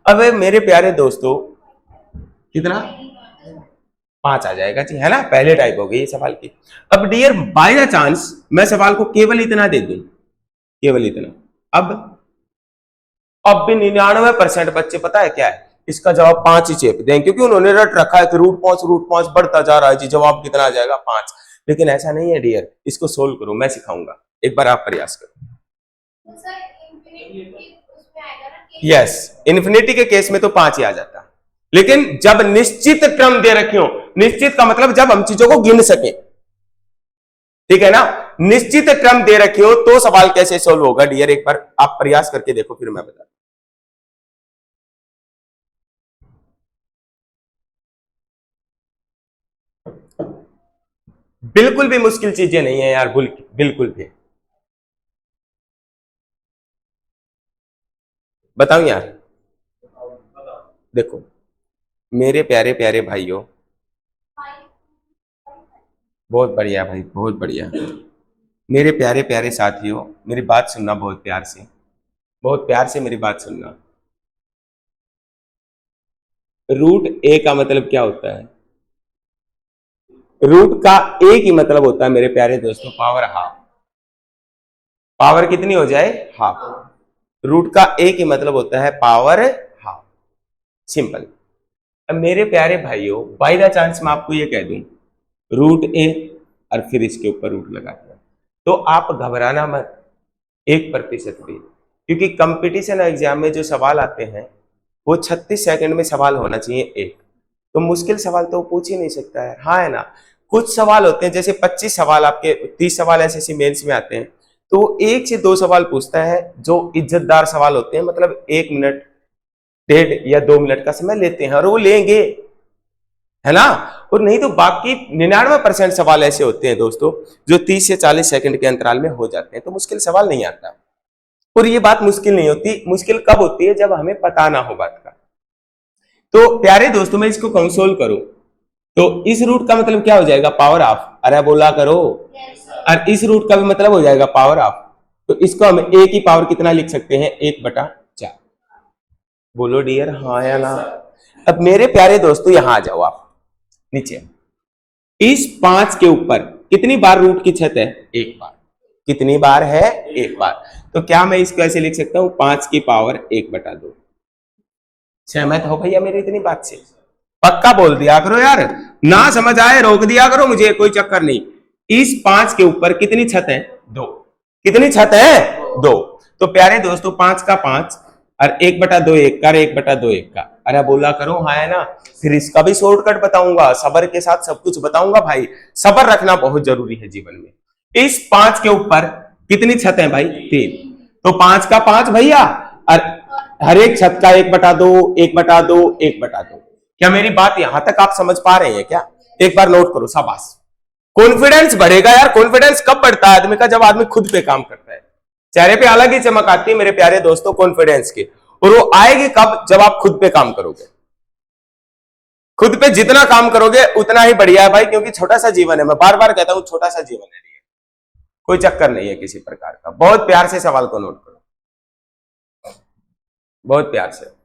अब मेरे प्यारे दोस्तों कितना 5 आ जाएगा जी, है ना, पहले टाइप हो गई सवाल की। अब डियर बाय द चांस मैं सवाल को केवल इतना दे दूं, केवल इतना, अब भी 99% बच्चे पता है क्या है, इसका जवाब 5 ही चेप दें, क्योंकि उन्होंने रट रखा है कि √5 बढ़ता जा रहा है जी, जवाब कितना आ जाएगा 5। लेकिन ऐसा नहीं है डियर, इसको सोल्व करो, मैं सिखाऊंगा, एक बार आप प्रयास करो। यस, इन्फिनिटी के केस में तो 5 ही आ जाता है, लेकिन जब निश्चित क्रम दे रखे हो, निश्चित का मतलब जब हम चीजों को गिन सके, ठीक है ना, निश्चित क्रम दे रखे हो तो सवाल कैसे सोल्व होगा डियर, एक बार आप प्रयास करके देखो, फिर मैं बता। बिल्कुल भी मुश्किल चीजें नहीं है यार, बिल्कुल भी, बताऊं यार, देखो मेरे प्यारे प्यारे भाइयों, बहुत बढ़िया भाई, बहुत बढ़िया। मेरे प्यारे प्यारे साथियों, मेरी बात सुनना बहुत प्यार से, बहुत प्यार से मेरी बात सुनना। रूट ए का मतलब क्या होता है? रूट का ए की मतलब होता है मेरे प्यारे दोस्तों पावर हाफ। पावर कितनी हो जाए? हाफ। रूट का ए की मतलब होता है पावर हाफ। सिंपल। अब मेरे प्यारे भाइयों, बाय द चांस मैं आपको ये कह दूं रूट ए और फिर इसके ऊपर रूट लगा दिया, तो आप घबराना मत 1% भी, क्योंकि कंपटीशन एग्जाम में जो सवाल आते हैं वो 36 सेकंड में सवाल होना चाहिए एक, तो मुश्किल सवाल तो पूछ ही नहीं सकता है, हाँ है ना। कुछ सवाल होते हैं जैसे 25 सवाल आपके 30 सवाल एसएससी मेंस में आते हैं, तो 1 से 2 सवाल पूछता है जो इज्जतदार सवाल होते हैं, मतलब 1 मिनट 1.5 या 2 मिनट का समय लेते हैं और वो लेंगे, है ना। और नहीं तो बाकी 99% सवाल ऐसे होते हैं दोस्तों जो 30 से 40 सेकंड के अंतराल में हो जाते हैं, तो मुश्किल सवाल नहीं आता। और ये बात मुश्किल नहीं होती, मुश्किल कब होती है? जब हमें पता ना हो बात का। तो प्यारे दोस्तों, मैं इसको कंसोल करूं तो इस रूट का मतलब क्या हो जाएगा? Power of. अरे बोला करो। और इस रूट का भी मतलब हो जाएगा पावर ऑफ। तो इसको हम ए की पावर कितना लिख सकते हैं? 1/4। बोलो डियर, हाँ या ना। अब मेरे प्यारे दोस्तों यहां आ जाओ आप नीचे। इस 5 के ऊपर कितनी बार रूट की छत है? 1 बार। कितनी बार है? 1 बार। तो क्या मैं इसको ऐसे लिख सकता हूं 5 की पावर 1/2। सहमत हो भैया मेरी इतनी बात से? पक्का बोल दिया करो यार, ना समझ आए रोक दिया करो मुझे, कोई चक्कर नहीं। इस 5 के ऊपर कितनी छत है? 2। कितनी छत है? 2। तो प्यारे दोस्तों 5 का 5 और 1/2 1 का, 1/2 1 का। अरे बोला करो, हाँ है ना। फिर इसका भी शॉर्टकट बताऊंगा, सबर के साथ सब कुछ बताऊंगा भाई, सबर रखना बहुत जरूरी है जीवन में। इस 5 के ऊपर कितनी छत है भाई? 3। तो 5 का 5 भैया, और हर एक छत का 1/2 1/2 1/2। क्या मेरी बात यहां तक आप समझ पा रहे हैं क्या? एक बार नोट करो, शाबाश। कॉन्फिडेंस बढ़ेगा यार। कॉन्फिडेंस कब बढ़ता है आदमी का? जब आदमी खुद पे काम करता है। चेहरे पे अलग ही चमक आती है मेरे प्यारे दोस्तों कॉन्फिडेंस की, और वो आएगी कब? जब आप खुद पे काम करोगे। खुद पे जितना काम करोगे उतना ही बढ़िया है भाई, क्योंकि छोटा सा जीवन है। मैं बार बार कहता हूं छोटा सा जीवन है, कोई चक्कर नहीं है किसी प्रकार का। बहुत प्यार से सवाल को नोट करो, बहुत प्यार से।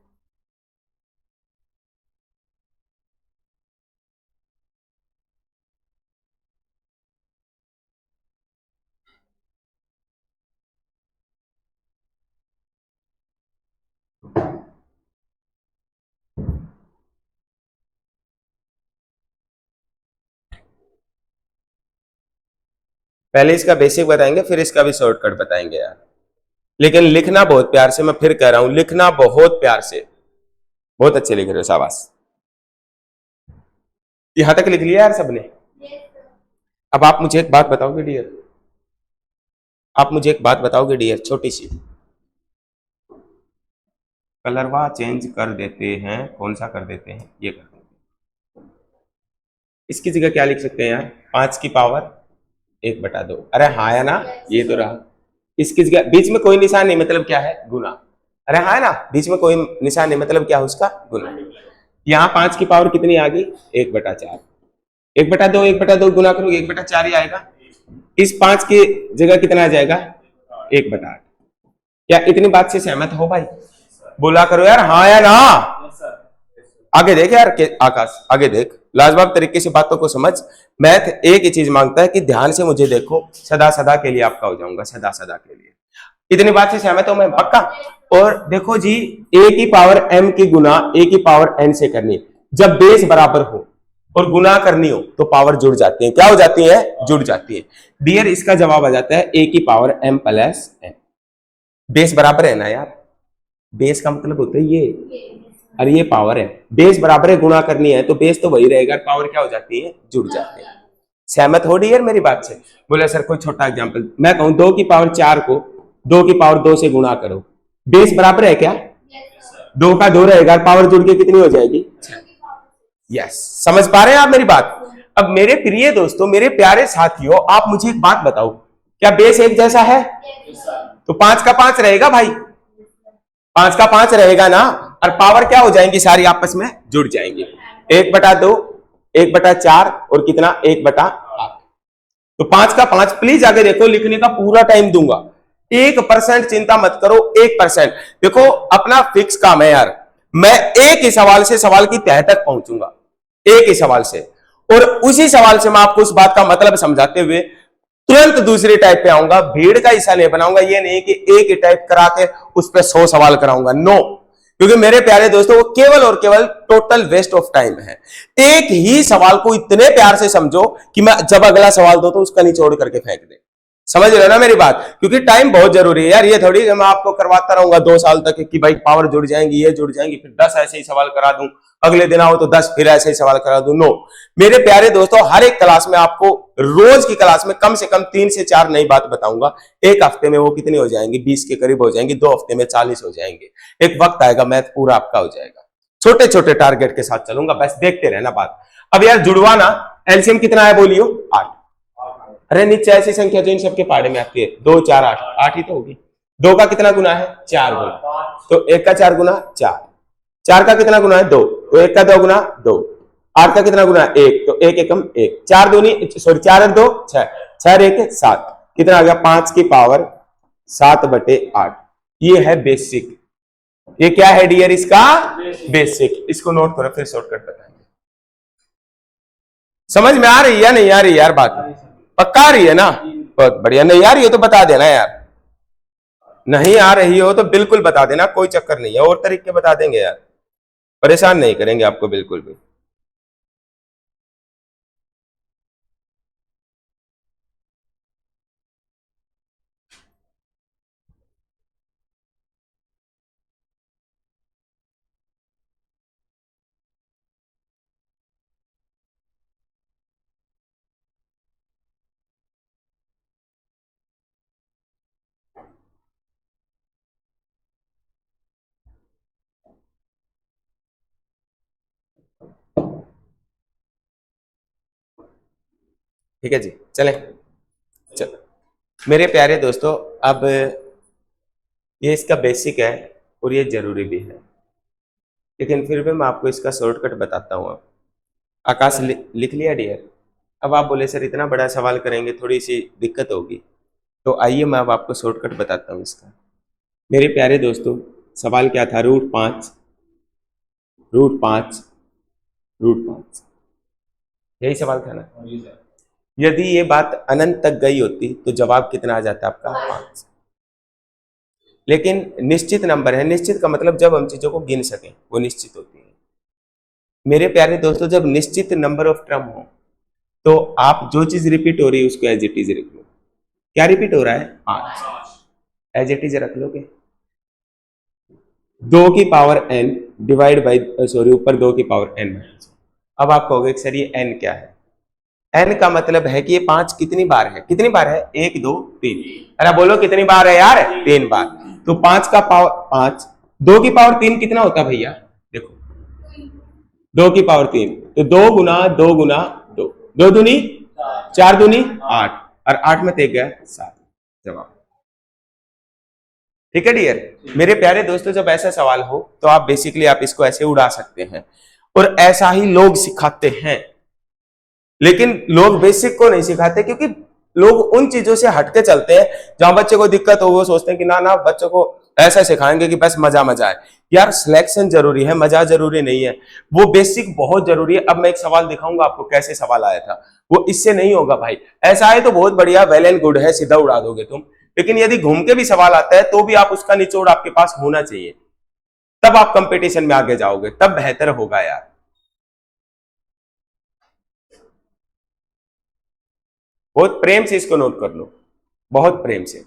पहले इसका बेसिक बताएंगे, फिर इसका भी शॉर्टकट बताएंगे यार। लेकिन लिखना बहुत प्यार से, मैं फिर कह रहा हूं लिखना बहुत प्यार से। बहुत अच्छे लिख रहे हो, शाबाश। यहां तक लिख लिया यार सबने? अब आप मुझे एक बात बताओगे डियर, आप मुझे एक बात बताओगे डियर, छोटी सी। कलरवा चेंज कर देते हैं, कौन सा कर देते हैं? ये कर देते हैं। इसकी जगह क्या लिख सकते हैं यार? 5 की पावर 1/2। अरे हाँ है ना, ये तो रहा। इसकी जगह बीच में कोई निशान नहीं, मतलब क्या है? गुना। अरे हाँ है ना, बीच में कोई निशान नहीं, मतलब क्या है उसका? गुना। यहाँ 5 की पावर कितनी आ गई? 1/4। 1/2 1/2 गुना करोगे 1/4 ही आएगा। इस 5 की जगह कितना आ जाएगा? 1/8। क्या इतनी बात से सहमत हो भाई? बोला करो यार, हाँ या ना। आगे देख यार आकाश, आगे देख, लाजवाब तरीके से बातों को समझ। मैथ एक ही चीज मांगता है कि ध्यान से मुझे देखो, सदा सदा के लिए आपका हो जाऊंगा, सदा सदा के लिए। इतनी बात से सहमत हो मैं? पक्का। और देखो जी, a की पावर m की गुना a की पावर n से करनी है। जब बेस बराबर हो और गुना करनी हो तो पावर जुड़ जाती है। क्या हो जाती है? जुड़ जाती है। डियर, इसका जवाब आ जाता है a की power m plus n। Base बराबर है ना यार, बेस का मतलब होता है ये, और ये पावर है। बेस बराबर है, गुणा करनी है तो बेस तो वही रहेगा, पावर क्या हो जाती है? जुड़ जाती है। सहमत हो डियर मेरी बात से? बोले सर कोई छोटा एग्जांपल, मैं कहूं 2 की पावर 4 को 2 की पावर 2 से गुणा करो, बेस बराबर है क्या? 2 का 2 रहेगा, पावर जुड़ के कितनी हो जाएगी? यस, समझ पा रहे हैं आप मेरी बात? अब मेरे प्रिय दोस्तों, मेरे प्यारे साथियों, आप मुझे एक बात बताओ, क्या बेस एक जैसा है? तो 5 का 5 रहेगा भाई, 5 का 5 रहेगा ना। और पावर क्या हो जाएंगी, सारी आपस में जुड़ जाएंगी। 1/2, 1/4 और कितना 1/8। तो 5 का 5 प्लीज आगे देखो, लिखने का पूरा टाइम दूंगा। 1% चिंता मत करो, 1%। देखो अपना फिक्स काम है यार, मैं एक ही सवाल से सवाल की तह तक पहुंचूंगा, एक ही सवाल से, और उसी सवाल से मैं आपको उस बात का मतलब समझाते हुए तुरंत दूसरी टाइप पे आऊंगा। भीड़ का हिस्सा नहीं बनाऊंगा, ये नहीं कि एक ही टाइप करा के उस पर 100 सवाल कराऊंगा, नो। क्योंकि मेरे प्यारे दोस्तों, वो केवल और केवल टोटल वेस्ट ऑफ टाइम है। एक ही सवाल को इतने प्यार से समझो कि मैं जब अगला सवाल दो तो उसका निचोड़ करके फेंक दे। समझ रहे हो ना मेरी बात? क्योंकि टाइम बहुत जरूरी है यार। ये थोड़ी मैं आपको करवाता रहूंगा 2 साल तक कि भाई पावर जुड़ जाएंगी, ये जुड़ जाएंगी, फिर 10 ऐसे ही सवाल करा दूं, अगले दिन आओ तो 10 फिर ऐसे ही सवाल करा दूं। नो मेरे प्यारे दोस्तों, हर एक क्लास में आपको, रोज की क्लास में कम से कम 3 से 4 नई बात बताऊंगा। एक हफ्ते में वो कितनी हो जाएंगी? 20 के करीब हो जाएंगी। 2 हफ्ते में 40 हो जाएंगे। एक वक्त आएगा मैथ पूरा आपका हो जाएगा। छोटे छोटे टारगेट के साथ चलूंगा, बस देखते रहना बात। अब यार जुड़वाना, एलसीएम कितना है बोलियो? 8। अरे नीचे ऐसी संख्या जो इन सबके पहाड़े में आती है, 2 4 8, 8 ही तो होगी। 2 का कितना गुना है? 4 गुना, तो 1 का 4 गुना 4। 4 का कितना गुना है? 2, तो 1 का 2 गुना 2। 8 का कितना गुना है? 1, तो 1 एकम 1। 4 दूनी, सॉरी 4 और 2 6, 6 1 7, कितना आ गया? 5 की पावर 7/8। ये है बेसिक। ये क्या है डियर? इसका बेसिक। इसको नोट करो, फिर शॉर्टकट बताएंगे। समझ में आ रही है या नहीं आ रही यार बात? पक्का आ रही है ना? बहुत बढ़िया। नहीं आ रही हो तो बता देना यार, नहीं आ रही हो तो बिल्कुल बता देना, कोई चक्कर नहीं है, और तरीके बता देंगे यार, परेशान नहीं करेंगे आपको बिल्कुल भी। ठीक है जी, चलें। चलो मेरे प्यारे दोस्तों, अब ये इसका बेसिक है और ये जरूरी भी है, लेकिन फिर भी मैं आपको इसका शॉर्टकट बताता हूँ। आकाश लिख लिया डियर? अब आप बोले सर इतना बड़ा सवाल करेंगे, थोड़ी सी दिक्कत होगी, तो आइए मैं अब आपको शॉर्टकट बताता हूँ इसका। मेरे प्यारे दोस्तों, सवाल क्या था? √5, √5, √5, यही सवाल था ना? यदि ये बात अनंत तक गई होती तो जवाब कितना आ जाता आपका? 5। लेकिन निश्चित नंबर है, निश्चित का मतलब जब हम चीजों को गिन सकें वो निश्चित होती है। मेरे प्यारे दोस्तों, जब निश्चित नंबर ऑफ टर्म हो तो आप जो चीज रिपीट हो रही है उसको एज इट इज रख लो। क्या रिपीट हो रहा है? 5, एज इट इज रख लोगे। 2 की power n divide by, sorry ऊपर 2 की पावर n। अब आप कहोगे सर ये n क्या है? n का मतलब है कि ये 5 कितनी बार है? कितनी बार है? 1 2 3। अरे बोलो कितनी बार है यार? 3 बार। तो 5 का पावर 5, 2 की पावर 3 कितना होता है भैया? देखो 2 की पावर 3, तो 2 गुना 2 गुना 2, 2 दूनी 4 दूनी 8, और 8 में ते गया 7 जवाब। ठीक है डियर? मेरे प्यारे दोस्तों, जब ऐसा सवाल हो तो आप बेसिकली आप इसको ऐसे उड़ा सकते हैं, और ऐसा ही लोग सिखाते हैं। लेकिन लोग बेसिक को नहीं सिखाते, क्योंकि लोग उन चीजों से हटके चलते हैं जहां बच्चे को दिक्कत हो। वो सोचते हैं कि ना ना बच्चों को ऐसा सिखाएंगे कि बस मजा मजा है। यार सिलेक्शन जरूरी है, मजा जरूरी नहीं है। वो बेसिक बहुत जरूरी है। अब मैं एक सवाल दिखाऊंगा आपको, कैसे सवाल आया था। वो इससे नहीं होगा भाई, ऐसा आए तो बहुत बढ़िया, वेल एंड गुड है, सीधा उड़ा दोगे तुम। लेकिन यदि घूम के भी सवाल आता है तो भी आप उसका निचोड़ आपके पास होना चाहिए, तब आप कंपटीशन में आगे जाओगे, तब बेहतर होगा यार। बहुत प्रेम से इसको नोट कर लो, बहुत प्रेम से।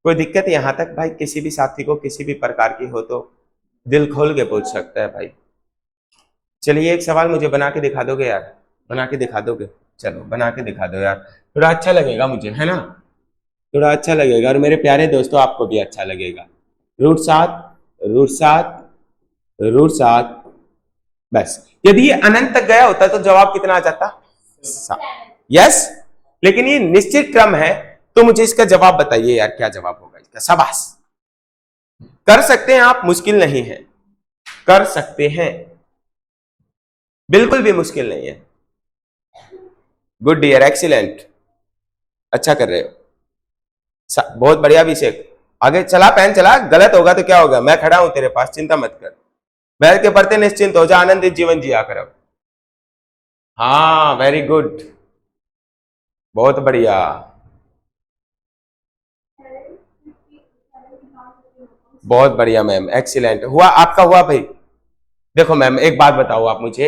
कोई दिक्कत यहां तक भाई, किसी भी साथी को किसी भी प्रकार की हो तो दिल खोल के पूछ सकता है भाई। चलिए एक सवाल मुझे बना के दिखा दोगे यार? बना के दिखा दोगे? चलो बना के दिखा दो यार, थोड़ा अच्छा लगेगा मुझे, है ना? थोड़ा अच्छा लगेगा, और मेरे प्यारे दोस्तों आपको भी अच्छा लगेगा। √7, √7, √7। बस यदि ये अनंत तक गया होता तो जवाब कितना आ जाता? 7। यस, लेकिन ये निश्चित क्रम है, तो मुझे इसका जवाब बताइए यार, क्या जवाब होगा इसका? शाबाश, कर सकते हैं आप, मुश्किल नहीं है, कर सकते हैं, बिल्कुल भी मुश्किल नहीं है। गुड डियर, एक्सीलेंट, अच्छा कर रहे हो, बहुत बढ़िया अभिषेक। आगे चला, पेन चला, गलत होगा तो क्या होगा, मैं खड़ा हूं तेरे पास, चिंता मत कर, बैठ के पढ़ते निश्चिंत हो जा, आनंदित जीवन जिया कर। अब हाँ, वेरी गुड, बहुत बढ़िया। बहुत बढ़िया मैम, एक्सीलेंट हुआ आपका, हुआ भाई। देखो मैम एक बात बताओ आप मुझे,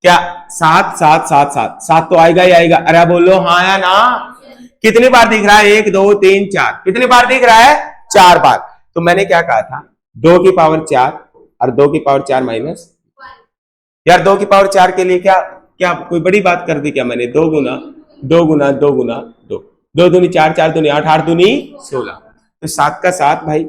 क्या 7 7 7 7 7 तो आएगा ही आएगा, अरे बोलो हाँ या ना। कितनी बार दिख रहा है? 1 2 3 4, कितनी बार दिख रहा है? 4 बार। तो मैंने क्या कहा था, 2 की पावर 4 और 2 की पावर 4 माइनस, यार 2 की पावर 4 के लिए क्या क्या कोई बड़ी बात कर दी क्या मैंने? 2 गुना 2 गुना 2 गुना 2, 2 दूनी 4, 4 दूनी 8, 8 दूनी 16, तो 7 का 7 भाई,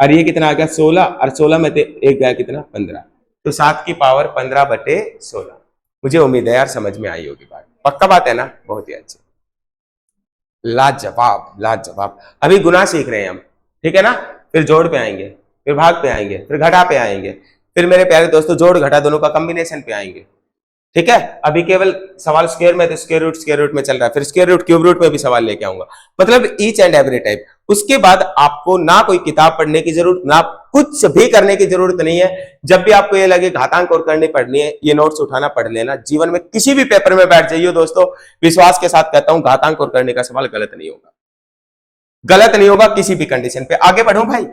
और ये कितना आ गया? 16, और 16 में एक गया कितना? 15, तो 7 की पावर 15/16। मुझे उम्मीद है यार समझ में आई होगी बात, पक्का बात है ना? बहुत ही अच्छी, लाजवाब लाजवाब। अभी गुना सीख रहे हैं हम, ठीक है ना? फिर जोड़ पे आएंगे, फिर भाग पे आएंगे, फिर घटा पे आएंगे, फिर मेरे प्यारे दोस्तों जोड़ घटा दोनों का कॉम्बिनेशन पे आएंगे, ठीक है? अभी केवल सवाल स्क्वायर में, तो स्क्वायर रूट में चल रहा है, फिर स्क्वायर रूट क्यूब रूट में भी सवाल लेके आऊंगा, मतलब ईच एंड एवरी टाइप। उसके बाद आपको ना कोई किताब पढ़ने की जरूरत, ना कुछ भी करने की जरूरत नहीं है। जब भी आपको ये लगे घातांक और करनी पढ़नी है, ये नोट्स उठाना, पढ़ लेना, जीवन में किसी भी पेपर में बैठ जाइए दोस्तों, विश्वास के साथ कहता हूं घातांक और करने का सवाल गलत नहीं होगा, गलत नहीं होगा किसी भी कंडीशन पे। आगे बढ़ो भाई,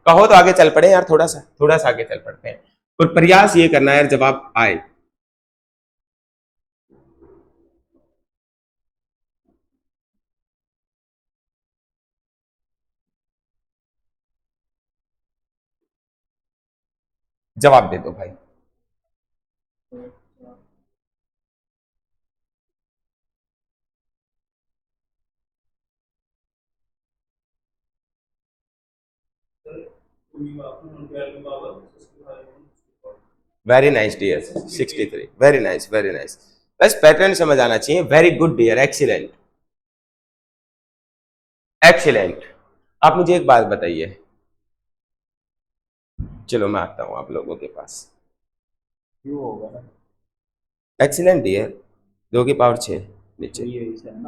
कहो तो आगे चल पड़े यार, थोड़ा सा आगे चल पड़ते हैं, और प्रयास ये करना है यार जवाब आए। जवाब दे दो भाई। Very nice dear, 63, very nice very nice. बस पैटर्न समझ आना चाहिए। Very good dear, excellent excellent. आप मुझे एक बात बताइए, चलो मैं आता हूं आप लोगों के पास। क्यों होगा? एक्सीलेंट डियर, 2 की पावर 6 नीचे,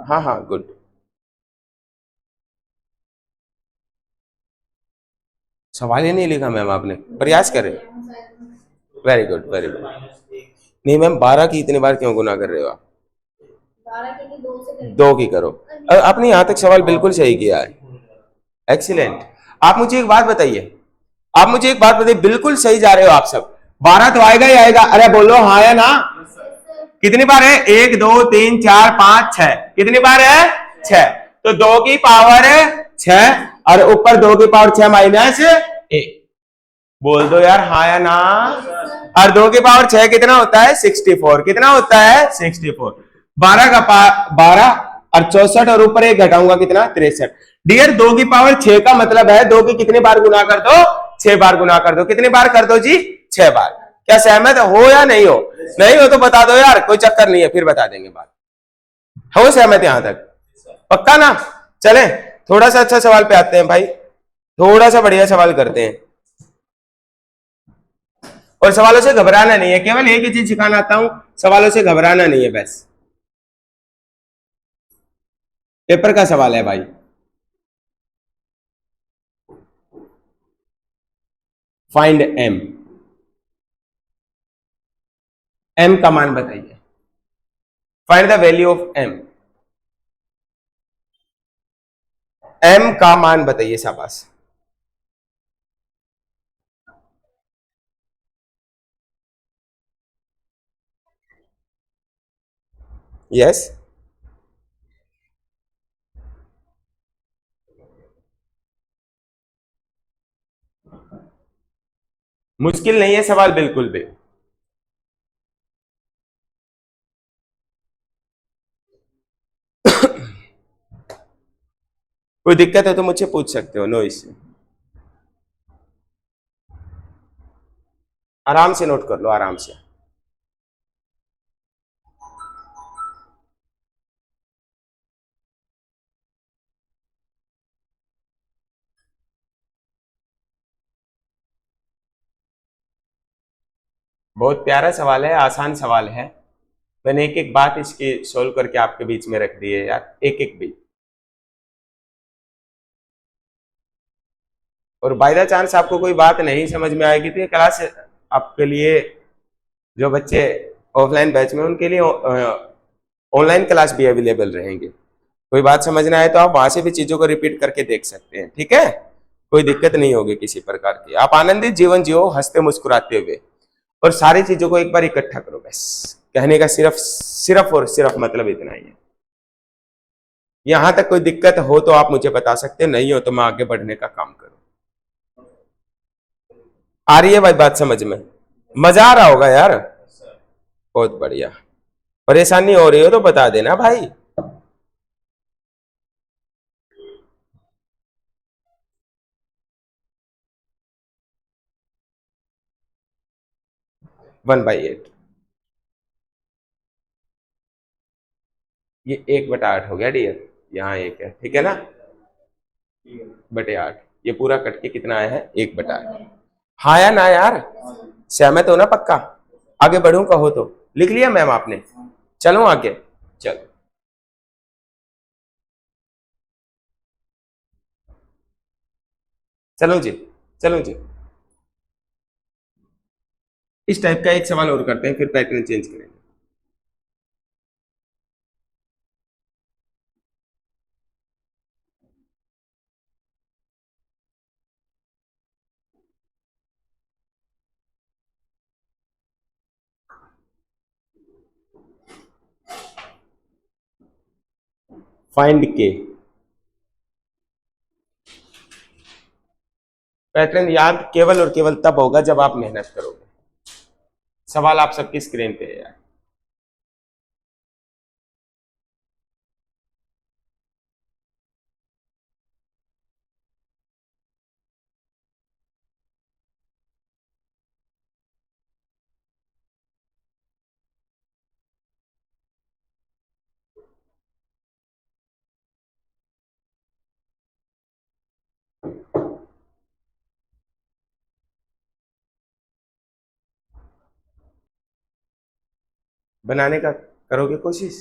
हाँ हाँ गुड। सवाल ही नहीं लिखा मैम आपने, प्रयास करें। Very good very good. नहीं मैम 12 की इतनी बार क्यों गुना कर रहे हो आप? 2 की करो। आपने यहां तक सवाल बिल्कुल सही किया है, एक्सीलेंट। आप मुझे एक बात बताइए, आप मुझे एक बात बताइए, बिल्कुल सही जा रहे हो आप सब, 12 तो आएगा ही आएगा, अरे बोलो हाँ या ना। कितनी बार है? 1 2 3 4 5 6, कितनी बार है? 6, तो 2 की पावर 6 और ऊपर 2 की पावर 6 माइनस 1, बोल दो यार हाँ या ना। और 2 की पावर 6 कितना होता है? 64, कितना होता है? 64। 12 का 12 और 64 और ऊपर 1 घटाऊंगा कितना? 63। डियर 2 की पावर 6 का मतलब है 2 की कितनी बार गुना कर दो? 6 बार गुना कर दो। कितनी बार कर दो जी? 6 बार। क्या सहमत हो या नहीं हो? नहीं हो तो बता दो यार, कोई चक्कर नहीं है, फिर बता देंगे बात। हो सहमत यहां तक? पक्का ना? चले थोड़ा सा अच्छा सवाल पे आते हैं भाई, थोड़ा सा बढ़िया सवाल करते हैं, और सवालों से घबराना नहीं है, केवल एक ही चीज सिखाना आता हूं, सवालों से घबराना नहीं है बस। पेपर का सवाल है भाई, फाइंड एम, एम का मान बताइए, find the value of M, M का मान बताइए, शाबाश। यस, मुश्किल नहीं है सवाल बिल्कुल भी। कोई दिक्कत है तो मुझसे पूछ सकते हो, नो इश्यू। आराम से नोट कर लो, आराम से। बहुत प्यारा सवाल है, आसान सवाल है। मैंने एक एक बात इसकी सोल्व करके आपके बीच में रख दी है यार, एक एक भी। और बाय द चांस आपको कोई बात नहीं समझ में आएगी तो ये क्लास आपके लिए, जो बच्चे ऑफलाइन बैच में, उनके लिए ऑनलाइन क्लास भी अवेलेबल रहेंगे। कोई बात समझना है तो आप वहां से भी चीजों को रिपीट करके देख सकते हैं, ठीक है। कोई दिक्कत नहीं होगी किसी प्रकार की। आप आनंदित जीवन जियो, हंसते मुस्कुराते हुए, और सारी चीजों को एक बार इकट्ठा करो। बस कहने का सिर्फ सिर्फ और सिर्फ मतलब इतना ही है। यहां तक कोई दिक्कत हो तो आप मुझे बता सकते हैं, नहीं हो तो मैं आगे बढ़ने का काम करूं। आ रही है भाई बात समझ में? मजा आ रहा होगा यार, बहुत बढ़िया। परेशानी हो रही हो तो बता देना भाई। वन बाई एट, ये 1/8 हो गया डियर। यहाँ एक है, ठीक है ना, बटे 8। ये पूरा कट के कितना आया है? 1/8। हाँ या ना यार, सहमत हो ना पक्का? आगे बढ़ूं कहो तो? लिख लिया मैम आपने? चलो आगे, चलो। चलो जी, चलो जी। इस टाइप का एक सवाल और करते हैं, फिर पैटर्न चेंज करेंगे। फाइंड के। पैटर्न याद केवल और केवल तब होगा जब आप मेहनत करोगे। सवाल आप सबकी स्क्रीन पे है यार। बनाने का करोगे कोशिश?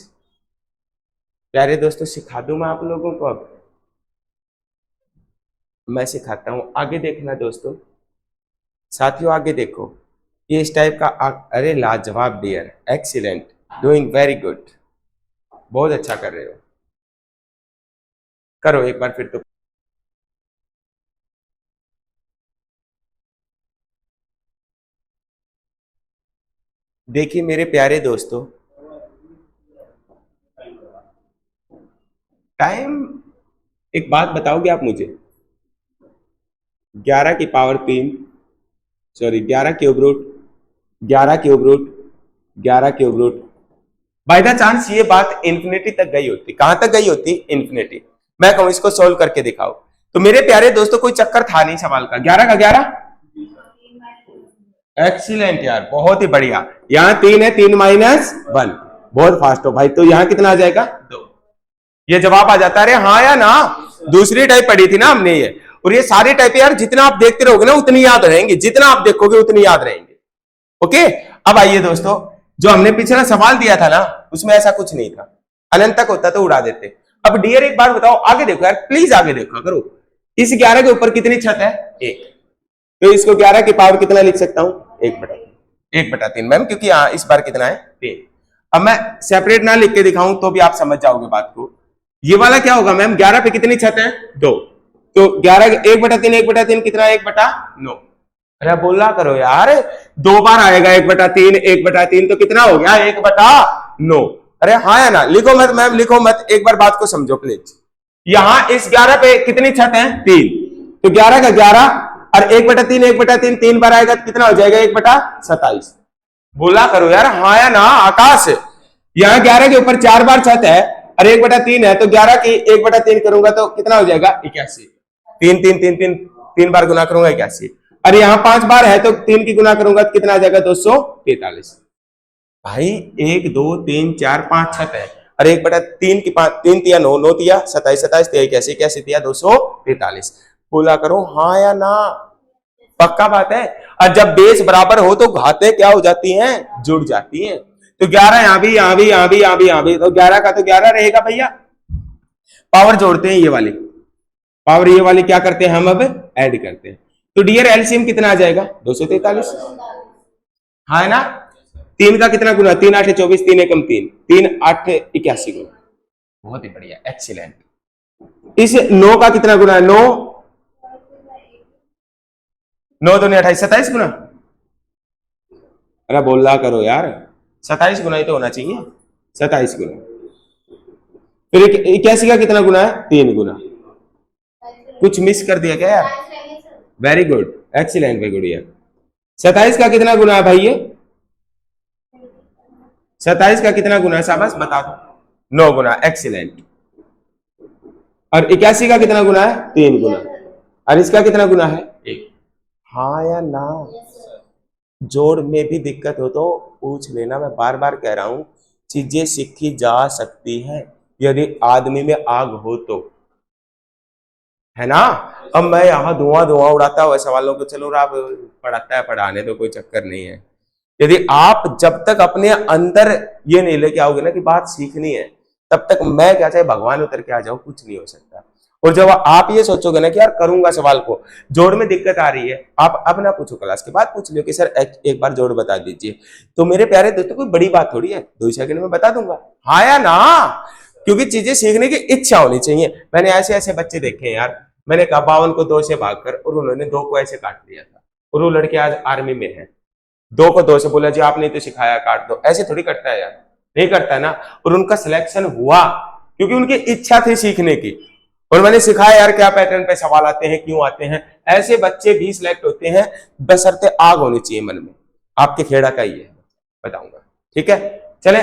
प्यारे दोस्तों, सिखा दूं मैं आप लोगों को? अब मैं सिखाता हूं, आगे देखना दोस्तों, साथियों आगे देखो। ये इस टाइप का अरे लाजवाब dear, excellent, doing very good, बहुत अच्छा कर रहे हो। करो एक बार फिर तो। देखिए मेरे प्यारे दोस्तों, टाइम, एक बात बताओगे आप मुझे? 11 की power 3, sorry 11 cube root, 11 cube root, 11 cube root. By the chance ये बात इंफिनिटी तक गई होती, कहां तक गई होती? इंफिनिटी। मैं कहूं इसको सोल्व करके दिखाओ, तो मेरे प्यारे दोस्तों कोई चक्कर था नहीं सवाल का। 11 का 11, एक्सीलेंट यार, बहुत ही बढ़िया। यहाँ 3 है, 3 - 1, बहुत फास्ट हो भाई। तो यहाँ कितना आ जाएगा? 2। ये जवाब आ जाता है। हाँ या ना? दूसरी टाइप पढ़ी थी ना हमने ये, और ये सारी टाइप यार जितना आप देखते रहोगे ना उतनी याद रहेंगी, जितना आप देखोगे उतनी याद रहेंगे। ओके, अब आइए दोस्तों, जो हमने पिछला सवाल दिया था ना उसमें ऐसा कुछ नहीं था, अनंत तक होता तो उड़ा देते। अब डियर एक बार बताओ, आगे देखो यार, प्लीज आगे देखो करो। इस 11 के ऊपर कितनी छत है? 1। तो इसको 11 की पावर कितना लिख सकता हूं? 1/3। 1/3 मैम, क्योंकि इस बार कितना है? 3। अब मैं सेपरेट ना लिख के दिखाऊं तो भी आप समझ जाओगे बात को। ये वाला क्या होगा मैम? 11 पे कितनी छत है? 2। तो 11 1/3, 1/3 कितना? 1/9। अरे बोला करो यार, 2 बार आएगा 1/3, 1/3 तो कितना हो गया? 1/9। अरे हाँ या ना? लिखो मत मैम, लिखो मत, एक बार बात को समझो प्लीज। यहां इस 11 पे कितनी छत है? 3। तो 11 का 11 और 1/3, 1/3 3 बार आएगा तो कितना हो जाएगा? 1/27। बोला करो यार, हाँ या ना? आकाश, यहाँ 11 के ऊपर 4 बार छत है और 1/3 है, तो 11 की 1/3 करूंगा तो कितना हो जाएगा? 81। 3 3 3 3 3 बार गुना करूंगा 81। अरे यहाँ 5 बार है तो 3 की गुना करूंगा तो कितना आ जाएगा 243। भाई 1 2 3 4 5 6 है। अरे 1/3 की 5 3 तिया 9 9 तिया 27 27 तिया 81 81 तिया 243। बोला करो हाँ या ना, पक्का बात है। और जब बेस बराबर हो तो घातें क्या हो जाती हैं, जुड़ जाती हैं। तो 11 यहां भी यहां भी यहां भी यहां भी यहां भी, तो 11 का तो 11 रहेगा भैया। पावर जोड़ते हैं, ये वाली पावर ये वाली क्या करते हैं हम अब ऐड करते हैं। तो डियर एलसीएम कितना आ जाएगा 243, हाँ है ना। 3 का कितना गुना, 3 8 24, 3 एकम 3, 3 8 81 गुना। बहुत ही बढ़िया, एक्सीलेंट। इस 9 का कितना गुना है, 9 9 2 28 27 गुना। अरे बोल रहा करो यार, 27 गुना ही तो होना चाहिए, 27 गुना। फिर 81 का कितना गुना है, 3 गुना। कुछ मिस कर दिया क्या यार, very good, excellent, very good यार। 27 का कितना गुना है भाई, ये 27 का कितना गुना है, शाबाश बता दो, 9 गुना, एक्सीलेंट। और 81 का कितना गुना है, 3 गुना। और इसका कितना गुना है, 1। हाँ या ना, जोड़ में भी दिक्कत हो तो पूछ लेना, मैं बार बार कह रहा हूं, चीजें सीखी जा सकती हैं यदि आदमी में आग हो तो, है ना। अब मैं यहाँ धुआं धुआं उड़ाता हुआ सवालों को, चलो आप पढ़ाता है पढ़ाने तो कोई चक्कर नहीं है। यदि आप जब तक अपने अंदर ये नहीं लेके आओगे ना कि बात सीखनी है, तब तक मैं क्या चाहे भगवान उतर के आ जाओ, कुछ नहीं हो सकता। और जब आप ये सोचोगे ना कि यार करूंगा सवाल को, जोड़ में दिक्कत आ रही है, आप अब ना पूछो, क्लास के बाद पूछ लो कि सर एक बार जोड़ बता दीजिए। तो मेरे प्यारे दोस्तों कोई बड़ी बात थोड़ी है, 2 सेकंड में बता दूंगा, हाँ या ना। क्योंकि चीजें सीखने की इच्छा होनी चाहिए। मैंने ऐसे ऐसे बच्चे देखे हैं यार, मैंने कहा 52 को 2 से भागकर, और उन्होंने 2 को ऐसे काट दिया था, और वो लड़के आज आर्मी में है। 2 को 2 से बोला जी आपने तो सिखाया काट दो, ऐसे थोड़ी करता है यार, नहीं करता है ना। और उनका सिलेक्शन हुआ क्योंकि उनकी इच्छा थी सीखने की, और मैंने सिखाया यार क्या पैटर्न पे सवाल आते हैं, क्यों आते हैं। ऐसे बच्चे भी सिलेक्ट होते हैं, बशर्ते आग होनी चाहिए मन में। आपके खेड़ा का ही है, बताऊंगा, ठीक है। चले,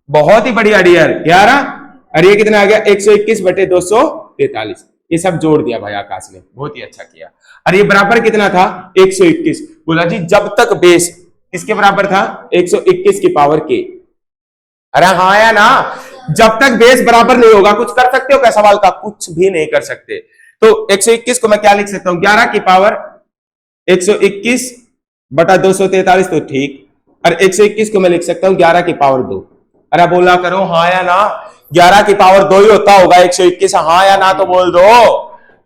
बहुत ही बढ़िया डियर 11। और ये कितना आ गया, 121/243। ये सब जोड़ दिया भाई आकाश ने, बहुत ही अच्छा किया। और ये बराबर कितना था, 121। बोला जी जब तक बेस किसके बराबर था, 121 की पावर के। अरे हाँ या ना, जब तक बेस बराबर नहीं होगा कुछ कर सकते हो क्या सवाल का, कुछ भी नहीं कर सकते। तो 121 को मैं क्या लिख सकता हूं, 11 की पावर 121/243, तो ठीक। और 121 को मैं लिख सकता हूं 11 की पावर 2। अरे बोला करो हाँ या ना, 11 की पावर 2 ही होता होगा 121, हाँ या ना तो बोल दो।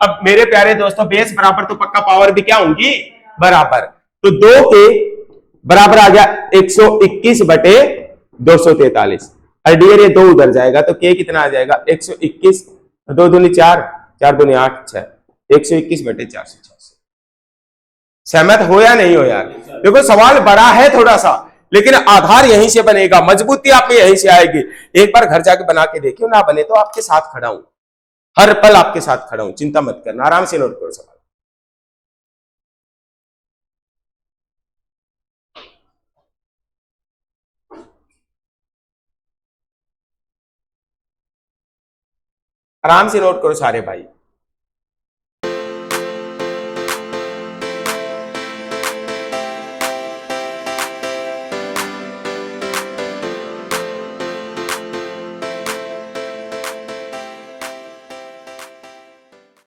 अब मेरे प्यारे दोस्तों बेस बराबर तो पक्का पावर भी क्या होंगी, बराबर। तो 2 के बराबर आ गया 121/243। और डियर ये 2 उधर जाएगा तो के कितना आ जाएगा, 121, 2 दूनी 4, 4 दूनी 8, 6, 121/486। सहमत हो या नहीं हो यार। देखो सवाल बड़ा है थोड़ा सा, लेकिन आधार यहीं से बनेगा, मजबूती आप में यहीं से आएगी। एक बार घर जाके बना के देखियो, ना बने तो आपके साथ खड़ा हूं, हर पल आपके साथ खड़ा हूं, चिंता मत करना, आराम से नोट करो सवाल। आराम से नोट करो सारे भाई।